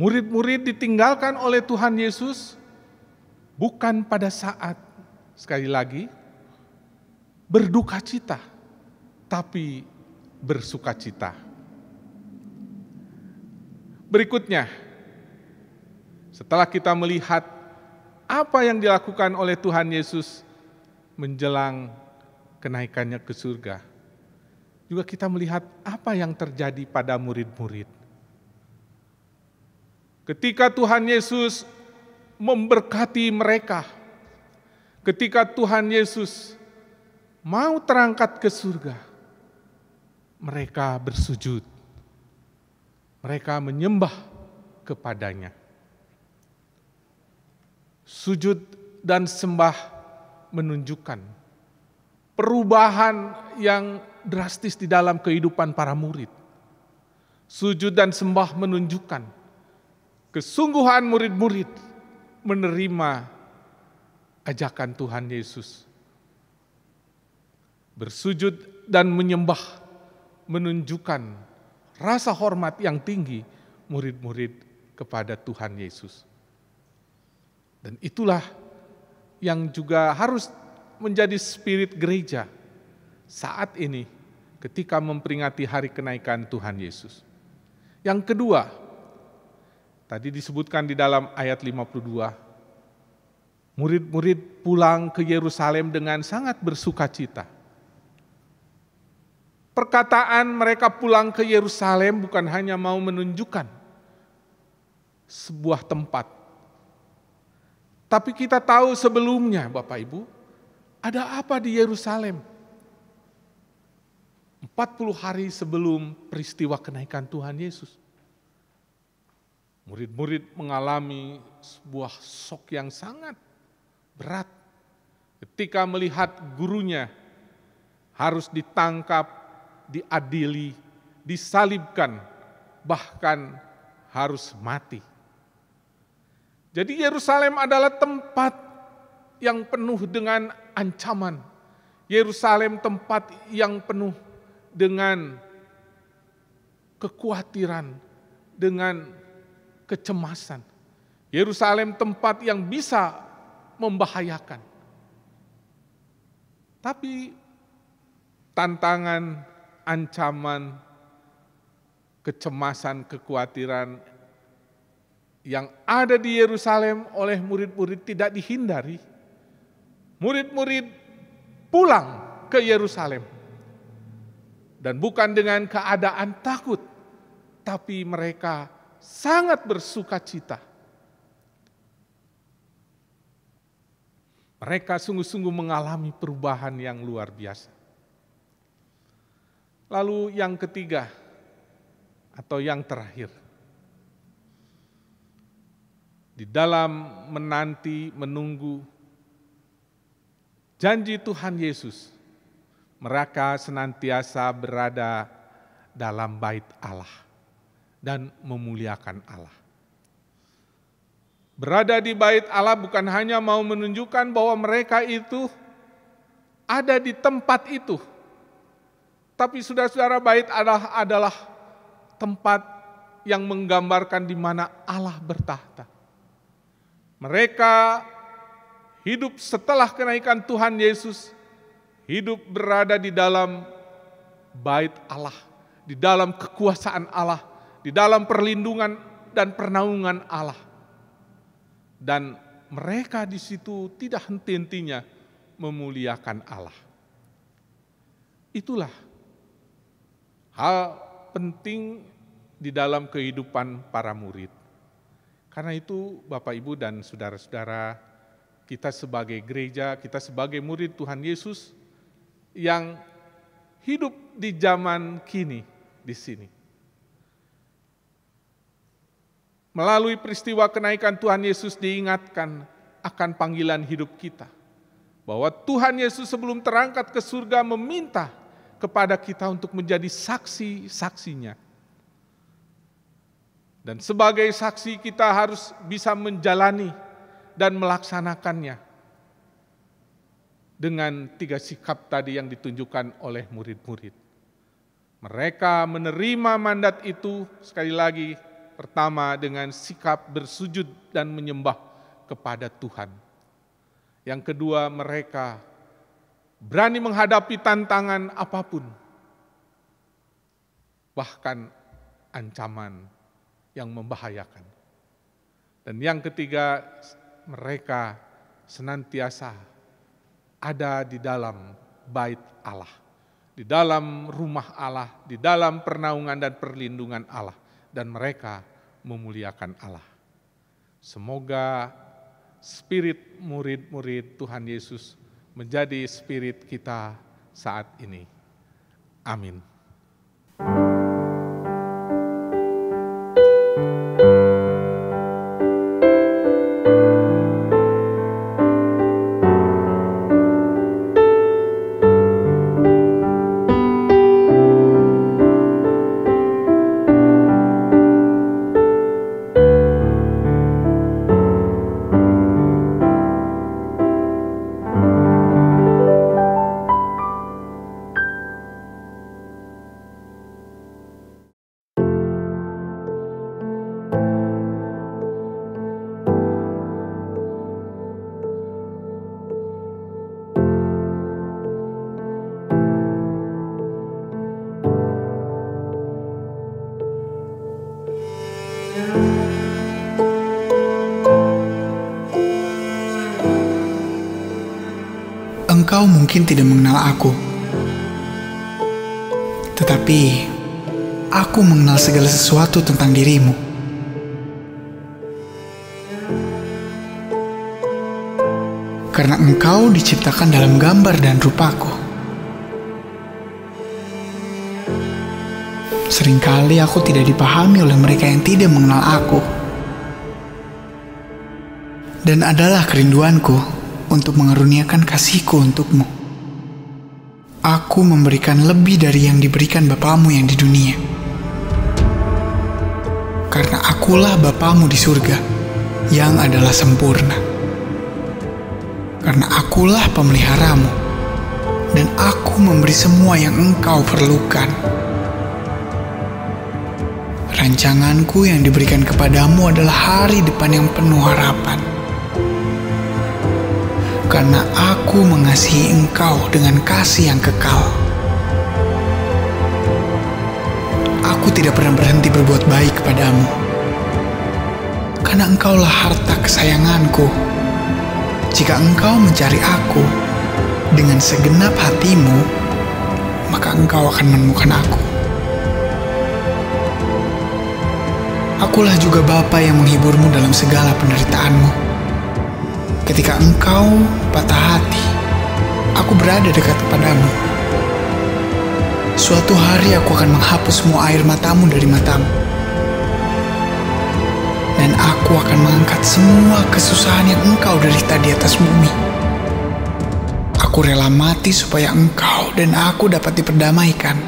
murid-murid ditinggalkan oleh Tuhan Yesus bukan pada saat, sekali lagi, berduka cita, tapi bersukacita. Berikutnya, setelah kita melihat apa yang dilakukan oleh Tuhan Yesus menjelang kenaikannya ke surga, juga kita melihat apa yang terjadi pada murid-murid. Ketika Tuhan Yesus memberkati mereka, ketika Tuhan Yesus mau terangkat ke surga, mereka bersujud, mereka menyembah kepadanya. Sujud dan sembah menunjukkan perubahan yang drastis di dalam kehidupan para murid. Sujud dan sembah menunjukkan kesungguhan murid-murid menerima ajakan Tuhan Yesus. Bersujud dan menyembah menunjukkan rasa hormat yang tinggi murid-murid kepada Tuhan Yesus. Dan itulah yang juga harus menjadi spirit gereja saat ini ketika memperingati hari kenaikan Tuhan Yesus. Yang kedua, tadi disebutkan di dalam ayat 52, murid-murid pulang ke Yerusalem dengan sangat bersukacita. Perkataan mereka pulang ke Yerusalem bukan hanya mau menunjukkan sebuah tempat, tapi kita tahu sebelumnya, Bapak Ibu, ada apa di Yerusalem? 40 hari sebelum peristiwa kenaikan Tuhan Yesus. Murid-murid mengalami sebuah shock yang sangat berat ketika melihat gurunya harus ditangkap, diadili, disalibkan, bahkan harus mati. Jadi Yerusalem adalah tempat yang penuh dengan ancaman. Yerusalem tempat yang penuh dengan kekhawatiran, dengan kecemasan. Yerusalem tempat yang bisa membahayakan. Tapi tantangan, ancaman, kecemasan, kekhawatiran yang ada di Yerusalem oleh murid-murid tidak dihindari. Murid-murid pulang ke Yerusalem. Dan bukan dengan keadaan takut, tapi mereka sangat bersukacita. Mereka sungguh-sungguh mengalami perubahan yang luar biasa. Lalu yang ketiga, atau yang terakhir, di dalam menanti, menunggu janji Tuhan Yesus, mereka senantiasa berada dalam bait Allah dan memuliakan Allah. Berada di bait Allah bukan hanya mau menunjukkan bahwa mereka itu ada di tempat itu. Tapi saudara-saudara, bait Allah adalah tempat yang menggambarkan di mana Allah bertahta. Mereka hidup setelah kenaikan Tuhan Yesus, hidup berada di dalam bait Allah, di dalam kekuasaan Allah, di dalam perlindungan dan pernaungan Allah. Dan mereka di situ tidak henti-hentinya memuliakan Allah. Itulah hal penting di dalam kehidupan para murid. Karena itu Bapak Ibu dan saudara-saudara, kita sebagai gereja, kita sebagai murid Tuhan Yesus yang hidup di zaman kini di sini. Melalui peristiwa kenaikan Tuhan Yesus diingatkan akan panggilan hidup kita. Bahwa Tuhan Yesus sebelum terangkat ke surga meminta kepada kita untuk menjadi saksi-saksinya. Dan sebagai saksi kita harus bisa menjalani dan melaksanakannya. Dengan 3 sikap tadi yang ditunjukkan oleh murid-murid. Mereka menerima mandat itu sekali lagi. Pertama dengan sikap bersujud dan menyembah kepada Tuhan. Yang kedua, mereka berani menghadapi tantangan apapun. Bahkan ancaman yang membahayakan. Dan yang ketiga, mereka senantiasa ada di dalam bait Allah. Di dalam rumah Allah, di dalam pernaungan dan perlindungan Allah. Dan mereka memuliakan Allah. Semoga spirit murid-murid Tuhan Yesus menjadi spirit kita saat ini. Amin. Engkau mungkin tidak mengenal aku, tetapi aku mengenal segala sesuatu tentang dirimu. Karena engkau diciptakan dalam gambar dan rupaku. Seringkali aku tidak dipahami oleh mereka yang tidak mengenal aku. Dan adalah kerinduanku untuk mengaruniakan kasihku untukmu. Aku memberikan lebih dari yang diberikan Bapamu yang di dunia. Karena akulah Bapamu di surga, yang adalah sempurna. Karena akulah pemeliharamu, dan aku memberi semua yang engkau perlukan. Rancanganku yang diberikan kepadamu adalah hari depan yang penuh harapan. Karena aku mengasihi engkau dengan kasih yang kekal. Aku tidak pernah berhenti berbuat baik kepadamu. Karena engkaulah harta kesayanganku. Jika engkau mencari aku dengan segenap hatimu, maka engkau akan menemukan aku. Akulah juga Bapa yang menghiburmu dalam segala penderitaanmu. Ketika engkau patah hati, aku berada dekat kepadamu. Suatu hari aku akan menghapus semua air matamu dari matamu. Dan aku akan mengangkat semua kesusahan yang engkau derita di atas bumi. Aku rela mati supaya engkau dan aku dapat diperdamaikan.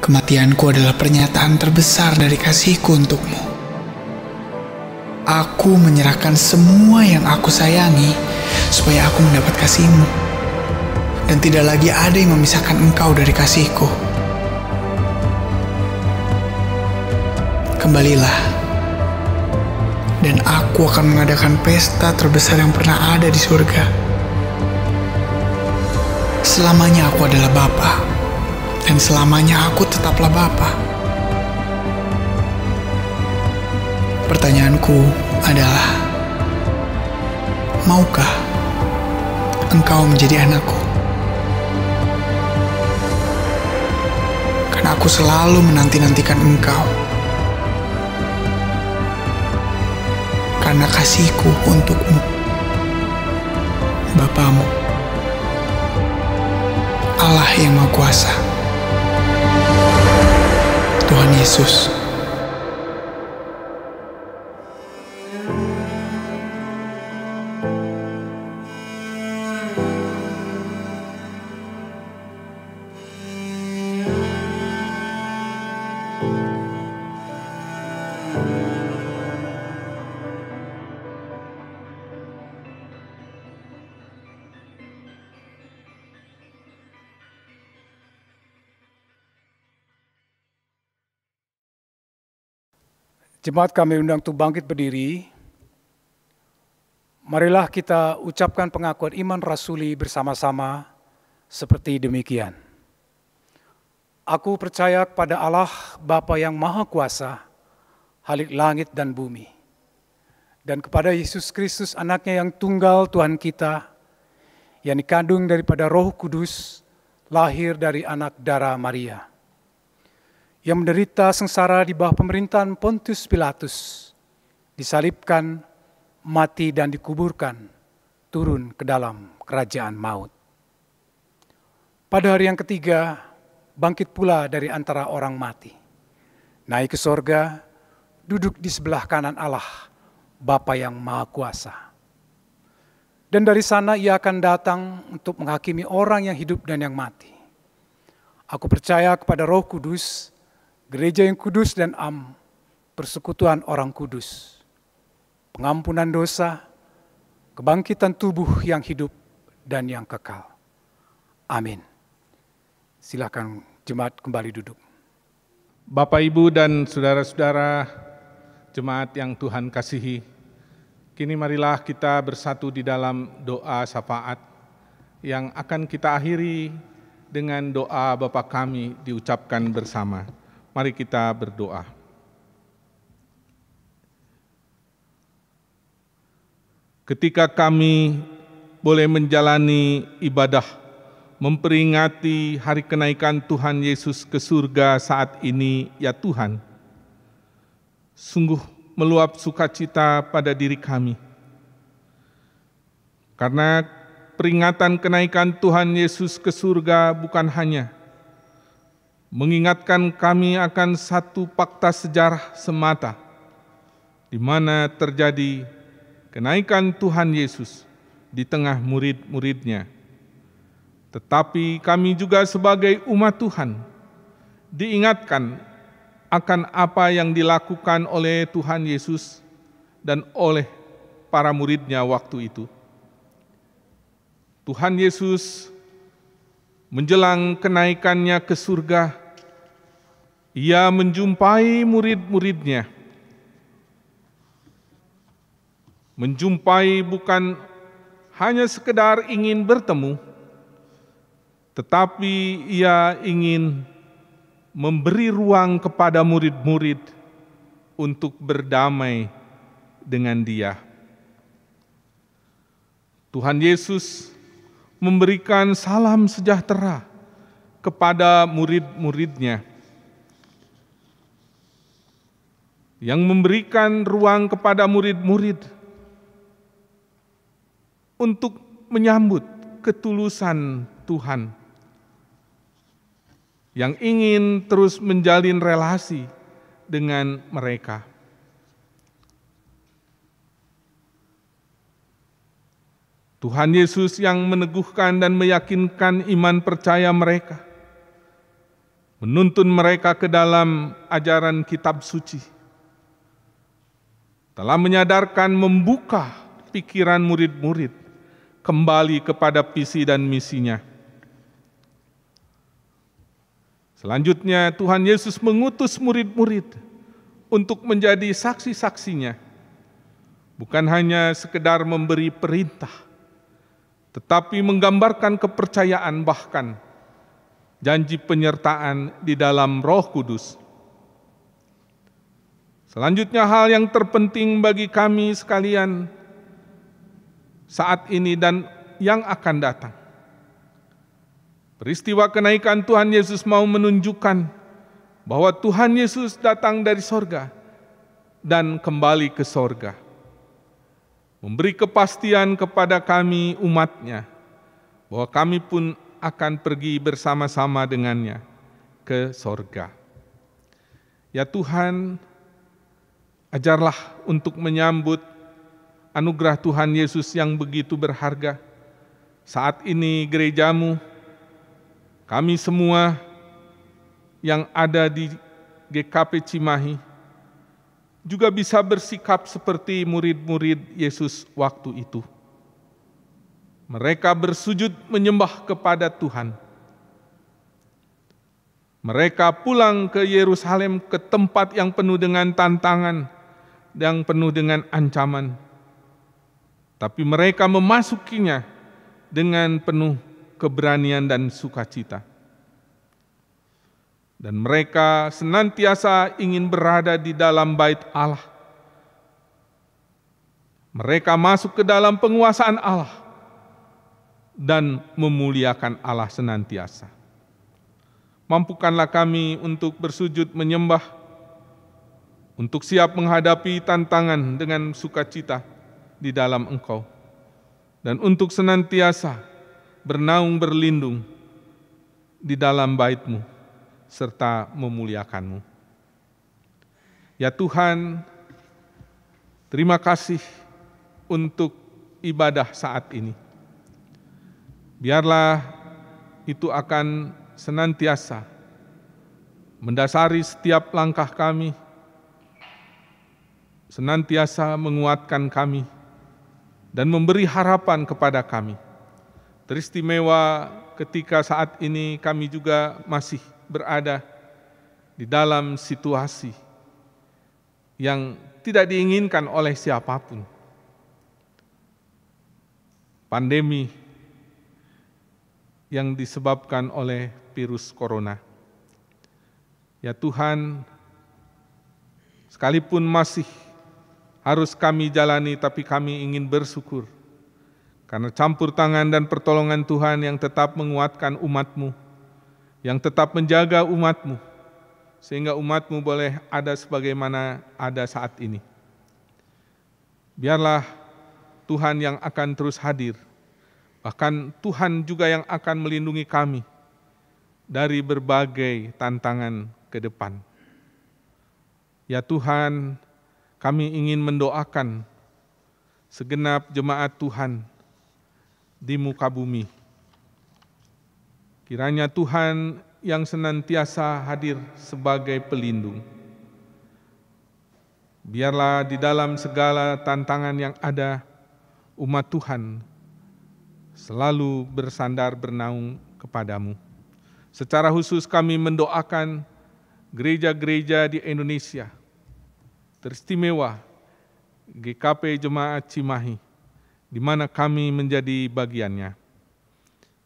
Kematianku adalah pernyataan terbesar dari kasihku untukmu. Aku menyerahkan semua yang aku sayangi supaya aku mendapat kasih-Mu. Dan tidak lagi ada yang memisahkan Engkau dari kasih-Ku. Kembalilah, dan aku akan mengadakan pesta terbesar yang pernah ada di surga. Selamanya aku adalah Bapa, dan selamanya aku tetaplah Bapa. Pertanyaanku adalah, maukah Engkau menjadi anakku? Karena aku selalu menanti-nantikan Engkau. Karena kasihku untuk-Mu, Bapamu, Allah yang Maha Kuasa, Tuhan Yesus. Jemaat kami undang untuk bangkit berdiri. Marilah kita ucapkan pengakuan iman rasuli bersama-sama seperti demikian. Aku percaya kepada Allah Bapa yang Maha Kuasa, Khalik langit dan bumi, dan kepada Yesus Kristus anaknya yang tunggal Tuhan kita, yang dikandung daripada Roh Kudus, lahir dari anak darah Maria, yang menderita sengsara di bawah pemerintahan Pontius Pilatus, disalibkan, mati dan dikuburkan, turun ke dalam kerajaan maut. Pada hari yang ketiga, bangkit pula dari antara orang mati, naik ke sorga, duduk di sebelah kanan Allah, Bapa yang Maha Kuasa. Dan dari sana ia akan datang untuk menghakimi orang yang hidup dan yang mati. Aku percaya kepada Roh Kudus, gereja yang kudus dan am, persekutuan orang kudus, pengampunan dosa, kebangkitan tubuh yang hidup dan yang kekal. Amin. Silakan jemaat kembali duduk. Bapak, Ibu, dan saudara-saudara jemaat yang Tuhan kasihi, kini marilah kita bersatu di dalam doa syafaat yang akan kita akhiri dengan doa Bapa kami diucapkan bersama. Mari kita berdoa. Ketika kami boleh menjalani ibadah, memperingati hari kenaikan Tuhan Yesus ke surga saat ini, ya Tuhan, sungguh meluap sukacita pada diri kami. Karena peringatan kenaikan Tuhan Yesus ke surga bukan hanya mengingatkan kami akan satu fakta sejarah semata, di mana terjadi kenaikan Tuhan Yesus di tengah murid-muridnya. Tetapi kami juga sebagai umat Tuhan diingatkan akan apa yang dilakukan oleh Tuhan Yesus dan oleh para muridnya waktu itu. Tuhan Yesus menjelang kenaikannya ke surga, ia menjumpai murid-muridnya. Menjumpai bukan hanya sekedar ingin bertemu, tetapi ia ingin memberi ruang kepada murid-murid untuk berdamai dengan Dia. Tuhan Yesus memberikan salam sejahtera kepada murid-muridnya, yang memberikan ruang kepada murid-murid untuk menyambut ketulusan Tuhan, yang ingin terus menjalin relasi dengan mereka. Tuhan Yesus yang meneguhkan dan meyakinkan iman percaya mereka, menuntun mereka ke dalam ajaran kitab suci, telah menyadarkan, membuka pikiran murid-murid kembali kepada visi dan misinya. Selanjutnya Tuhan Yesus mengutus murid-murid untuk menjadi saksi-saksinya, bukan hanya sekedar memberi perintah, tetapi menggambarkan kepercayaan, bahkan janji penyertaan di dalam Roh Kudus. Selanjutnya hal yang terpenting bagi kami sekalian saat ini dan yang akan datang. Peristiwa kenaikan Tuhan Yesus mau menunjukkan bahwa Tuhan Yesus datang dari sorga dan kembali ke sorga. Memberi kepastian kepada kami umat-Nya bahwa kami pun akan pergi bersama-sama dengannya ke sorga. Ya Tuhan, ajarlah untuk menyambut anugerah Tuhan Yesus yang begitu berharga. Saat ini gereja-Mu, kami semua yang ada di GKP Cimahi juga bisa bersikap seperti murid-murid Yesus waktu itu. Mereka bersujud menyembah kepada Tuhan. Mereka pulang ke Yerusalem, ke tempat yang penuh dengan tantangan, yang penuh dengan ancaman. Tapi mereka memasukinya dengan penuh keberanian dan sukacita. Dan mereka senantiasa ingin berada di dalam bait Allah. Mereka masuk ke dalam penguasaan Allah dan memuliakan Allah senantiasa. Mampukanlah kami untuk bersujud menyembah, untuk siap menghadapi tantangan dengan sukacita di dalam Engkau, dan untuk senantiasa bernaung berlindung di dalam bait-Mu serta memuliakan-Mu. Ya Tuhan, terima kasih untuk ibadah saat ini. Biarlah itu akan senantiasa mendasari setiap langkah kami, senantiasa menguatkan kami, dan memberi harapan kepada kami. Teristimewa ketika saat ini kami juga masih berada di dalam situasi yang tidak diinginkan oleh siapapun. Pandemi yang disebabkan oleh virus corona. Ya Tuhan, sekalipun masih harus kami jalani, tapi kami ingin bersyukur karena campur tangan dan pertolongan Tuhan yang tetap menguatkan umat-Mu, yang tetap menjaga umat-Mu, sehingga umat-Mu boleh ada sebagaimana ada saat ini. Biarlah Tuhan yang akan terus hadir, bahkan Tuhan juga yang akan melindungi kami dari berbagai tantangan ke depan. Ya Tuhan, kami ingin mendoakan segenap jemaat Tuhan di muka bumi. Kiranya Tuhan yang senantiasa hadir sebagai pelindung. Biarlah di dalam segala tantangan yang ada, umat Tuhan selalu bersandar bernaung kepadamu. Secara khusus kami mendoakan gereja-gereja di Indonesia, teristimewa GKP Jemaat Cimahi, di mana kami menjadi bagiannya.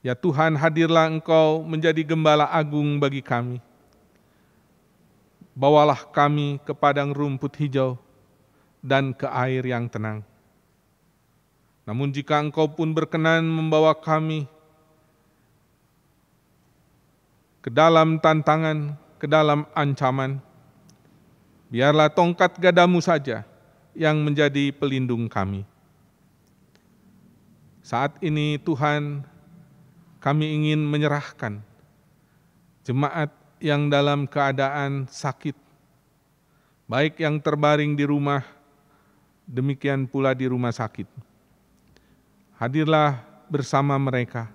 Ya Tuhan, hadirlah Engkau menjadi gembala agung bagi kami. Bawalah kami ke padang rumput hijau dan ke air yang tenang. Namun jika Engkau pun berkenan membawa kami ke dalam tantangan, ke dalam ancaman, biarlah tongkat gadamu saja yang menjadi pelindung kami. Saat ini Tuhan, kami ingin menyerahkan jemaat yang dalam keadaan sakit, baik yang terbaring di rumah, demikian pula di rumah sakit. Hadirlah bersama mereka.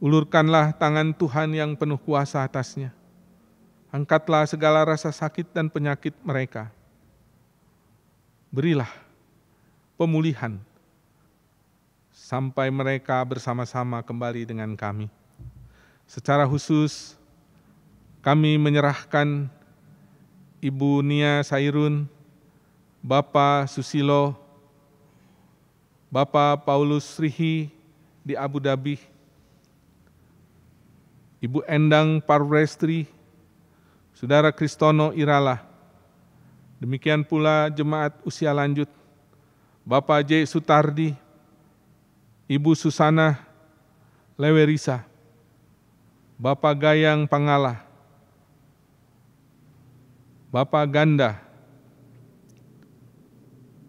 Ulurkanlah tangan Tuhan yang penuh kuasa atasnya. Angkatlah segala rasa sakit dan penyakit mereka. berilah pemulihan sampai mereka bersama-sama kembali dengan kami. Secara khusus, kami menyerahkan Ibu Nia Sairun, Bapak Susilo, Bapak Paulus Rihi di Abu Dhabi, Ibu Endang Parwestri, Saudara Kristono Irala, demikian pula jemaat usia lanjut, Bapak J. Sutardi, Ibu Susana Lewerisa, Bapak Gayang Pangala, Bapak Ganda.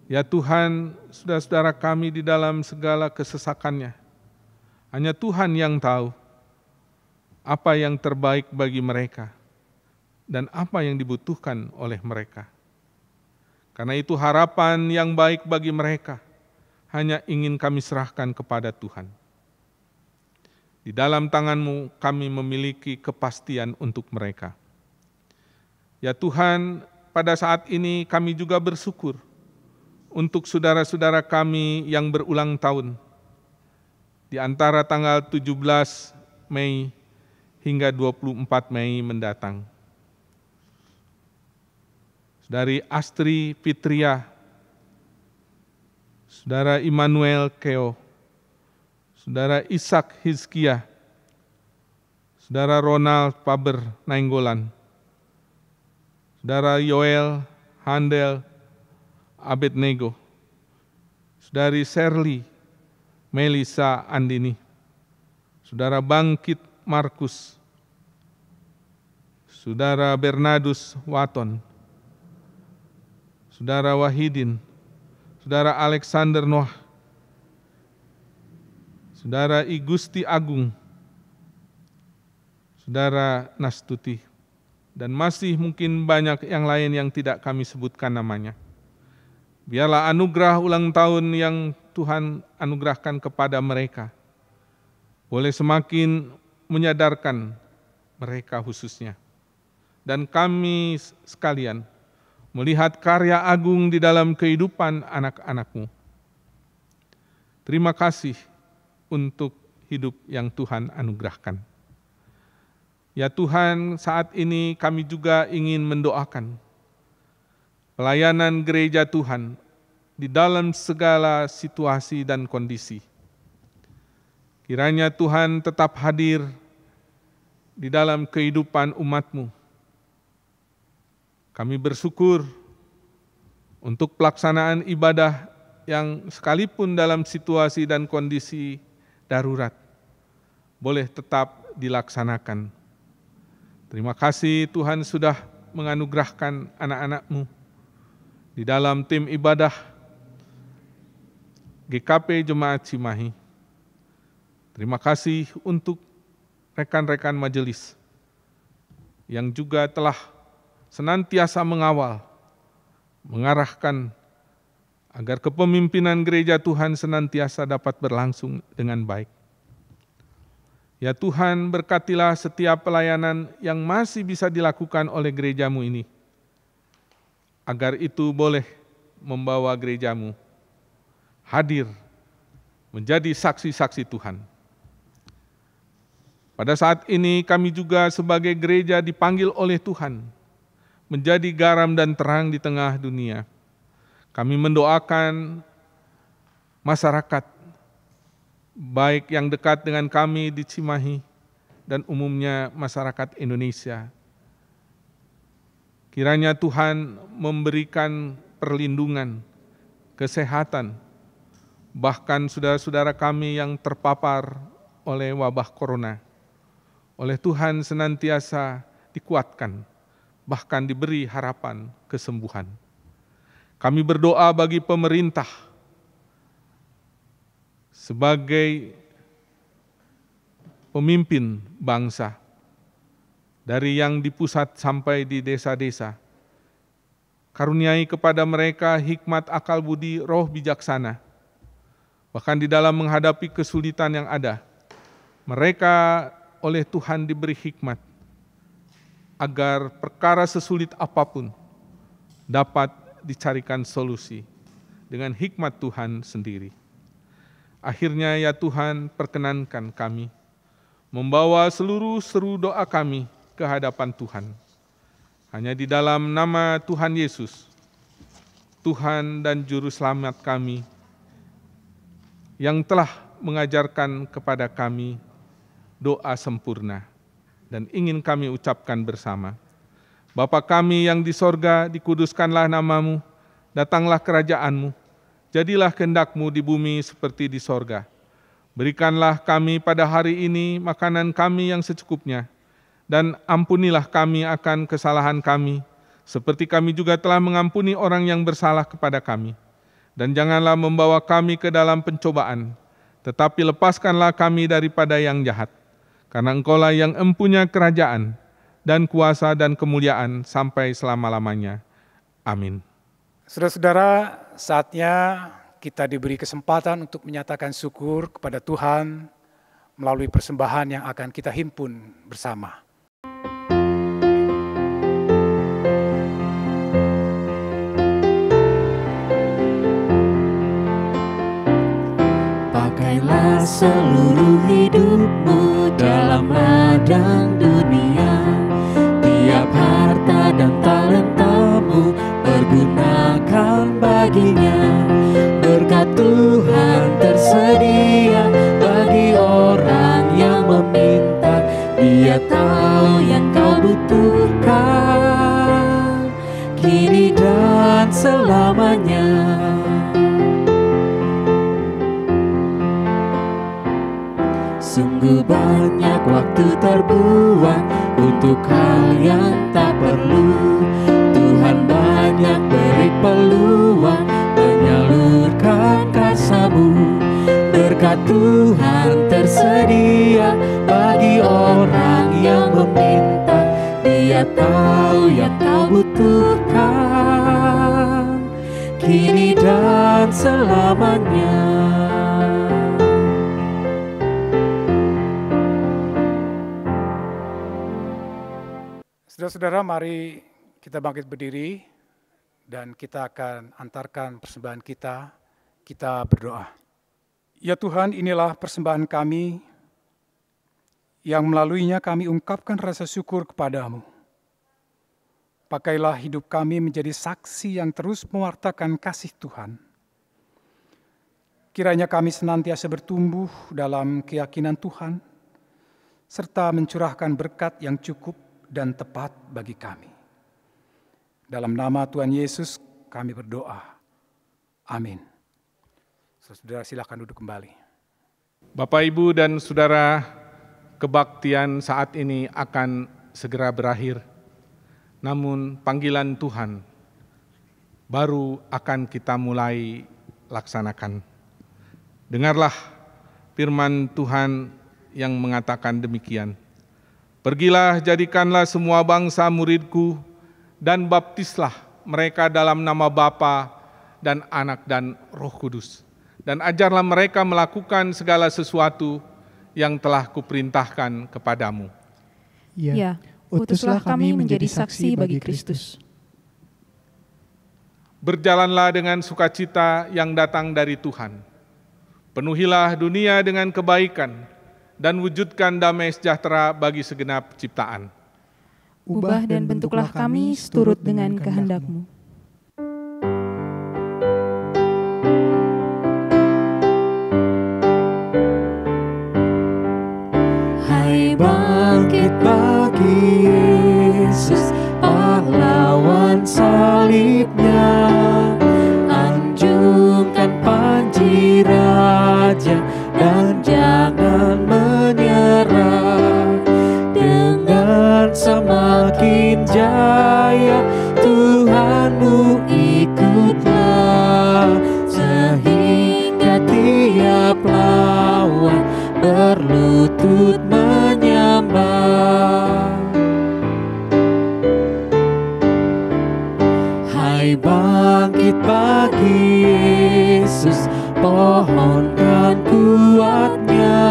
Ya Tuhan, saudara-saudara kami di dalam segala kesesakannya, hanya Tuhan yang tahu apa yang terbaik bagi mereka dan apa yang dibutuhkan oleh mereka. Karena itu harapan yang baik bagi mereka hanya ingin kami serahkan kepada Tuhan. Di dalam tangan-Mu kami memiliki kepastian untuk mereka. Ya Tuhan, pada saat ini kami juga bersyukur untuk saudara-saudara kami yang berulang tahun di antara tanggal 17 Mei hingga 24 Mei mendatang. Saudari Astri Fitria, Saudara Immanuel Keo, Saudara Ishak Hizkia, Saudara Ronald Faber Nainggolan, Saudara Yoel Handel Abednego, Saudari Shirley Melisa Andini, Saudara Bangkit Markus, Saudara Bernardus Waton, Saudara Wahidin, Saudara Alexander Noah, Saudara Igusti Agung, Saudara Nastuti, dan masih mungkin banyak yang lain yang tidak kami sebutkan namanya. Biarlah anugerah ulang tahun yang Tuhan anugerahkan kepada mereka boleh semakin menyadarkan mereka khususnya. Dan kami sekalian melihat karya agung di dalam kehidupan anak-anak-Mu. Terima kasih untuk hidup yang Tuhan anugerahkan. Ya Tuhan, saat ini kami juga ingin mendoakan pelayanan gereja Tuhan di dalam segala situasi dan kondisi. Kiranya Tuhan tetap hadir di dalam kehidupan umat-Mu. Kami bersyukur untuk pelaksanaan ibadah yang sekalipun dalam situasi dan kondisi darurat boleh tetap dilaksanakan. Terima kasih Tuhan sudah menganugerahkan anak-anak-Mu di dalam tim ibadah GKP Jemaat Cimahi. Terima kasih untuk rekan-rekan majelis yang juga telah senantiasa mengawal, mengarahkan agar kepemimpinan gereja Tuhan senantiasa dapat berlangsung dengan baik. Ya Tuhan, berkatilah setiap pelayanan yang masih bisa dilakukan oleh gereja-Mu ini, agar itu boleh membawa gereja-Mu hadir menjadi saksi-saksi Tuhan. Pada saat ini kami juga sebagai gereja dipanggil oleh Tuhan menjadi garam dan terang di tengah dunia. Kami mendoakan masyarakat, baik yang dekat dengan kami di Cimahi dan umumnya masyarakat Indonesia. Kiranya Tuhan memberikan perlindungan, kesehatan, bahkan saudara-saudara kami yang terpapar oleh wabah corona. Oleh Tuhan senantiasa dikuatkan, bahkan diberi harapan kesembuhan. Kami berdoa bagi pemerintah, sebagai pemimpin bangsa, dari yang di pusat sampai di desa-desa. Karuniai kepada mereka hikmat akal budi roh bijaksana. Bahkan di dalam menghadapi kesulitan yang ada, mereka oleh Tuhan diberi hikmat, agar perkara sesulit apapun dapat dicarikan solusi dengan hikmat Tuhan sendiri. Akhirnya ya Tuhan, perkenankan kami membawa seluruh seru doa kami ke hadapan Tuhan. Hanya di dalam nama Tuhan Yesus, Tuhan dan Juru Selamat kami, yang telah mengajarkan kepada kami doa sempurna, dan ingin kami ucapkan bersama. Bapa kami yang di sorga, dikuduskanlah namamu, datanglah kerajaan-Mu, jadilah kehendak-Mu di bumi seperti di sorga. Berikanlah kami pada hari ini makanan kami yang secukupnya, dan ampunilah kami akan kesalahan kami, seperti kami juga telah mengampuni orang yang bersalah kepada kami. Dan janganlah membawa kami ke dalam pencobaan, tetapi lepaskanlah kami daripada yang jahat. Karena Engkaulah yang empunya kerajaan, dan kuasa dan kemuliaan sampai selama-lamanya. Amin. Saudara-saudara, saatnya kita diberi kesempatan untuk menyatakan syukur kepada Tuhan melalui persembahan yang akan kita himpun bersama. Pakailah seluruh hidupmu dalam ladang dunia. Tiap harta dan talentamu pergunakan baginya. Berkat Tuhan tersedia bagi orang yang meminta. Dia tahu yang kau butuhkan kini dan selamanya. Sungguh banyak waktu terbuang untuk hal yang tak perlu. Tuhan banyak beri peluang menyalurkan kasih-Mu. Berkat Tuhan tersedia bagi orang yang meminta. Dia tahu yang kau butuhkan kini dan selamanya. Saudara-saudara, mari kita bangkit berdiri dan kita akan antarkan persembahan kita. Kita berdoa. Ya Tuhan, inilah persembahan kami yang melaluinya kami ungkapkan rasa syukur kepadamu. Pakailah hidup kami menjadi saksi yang terus mewartakan kasih Tuhan. Kiranya kami senantiasa bertumbuh dalam keyakinan Tuhan, serta mencurahkan berkat yang cukup dan tepat bagi kami. Dalam nama Tuhan Yesus kami berdoa. Amin. Saudara silakan duduk kembali. Bapak, Ibu, dan Saudara, kebaktian saat ini akan segera berakhir. Namun panggilan Tuhan baru akan kita mulai laksanakan. Dengarlah firman Tuhan yang mengatakan demikian. Pergilah, jadikanlah semua bangsa muridku, dan baptislah mereka dalam nama Bapa dan Anak dan Roh Kudus. Dan ajarlah mereka melakukan segala sesuatu yang telah kuperintahkan kepadamu. Ya, utuslah kami menjadi saksi bagi Kristus. Berjalanlah dengan sukacita yang datang dari Tuhan. Penuhilah dunia dengan kebaikan, dan wujudkan damai sejahtera bagi segenap ciptaan. Ubah dan bentuklah kami seturut dengan kehendak-Mu. Hai bangkit bagi Yesus, pahlawan salibnya. Anjungkan panji raja dan jangan menyerah. Dengan semakin jaya Tuhanmu ikutlah, sehingga tiap lawan berlutut menyembah. Hai bangkit bagi Yesus, pohonkan kuatnya.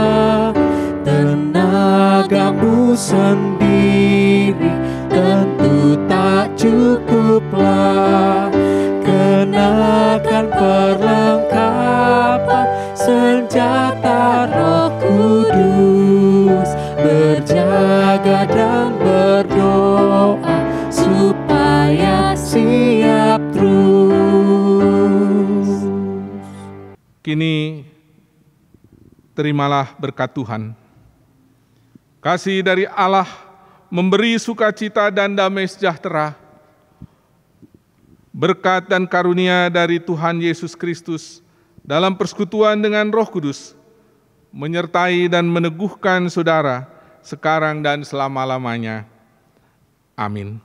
Tenagamu sendiri tentu tak cukuplah. Kenakan terimalah berkat Tuhan. Kasih dari Allah memberi sukacita dan damai sejahtera. Berkat dan karunia dari Tuhan Yesus Kristus dalam persekutuan dengan Roh Kudus menyertai dan meneguhkan saudara sekarang dan selama-lamanya. Amin.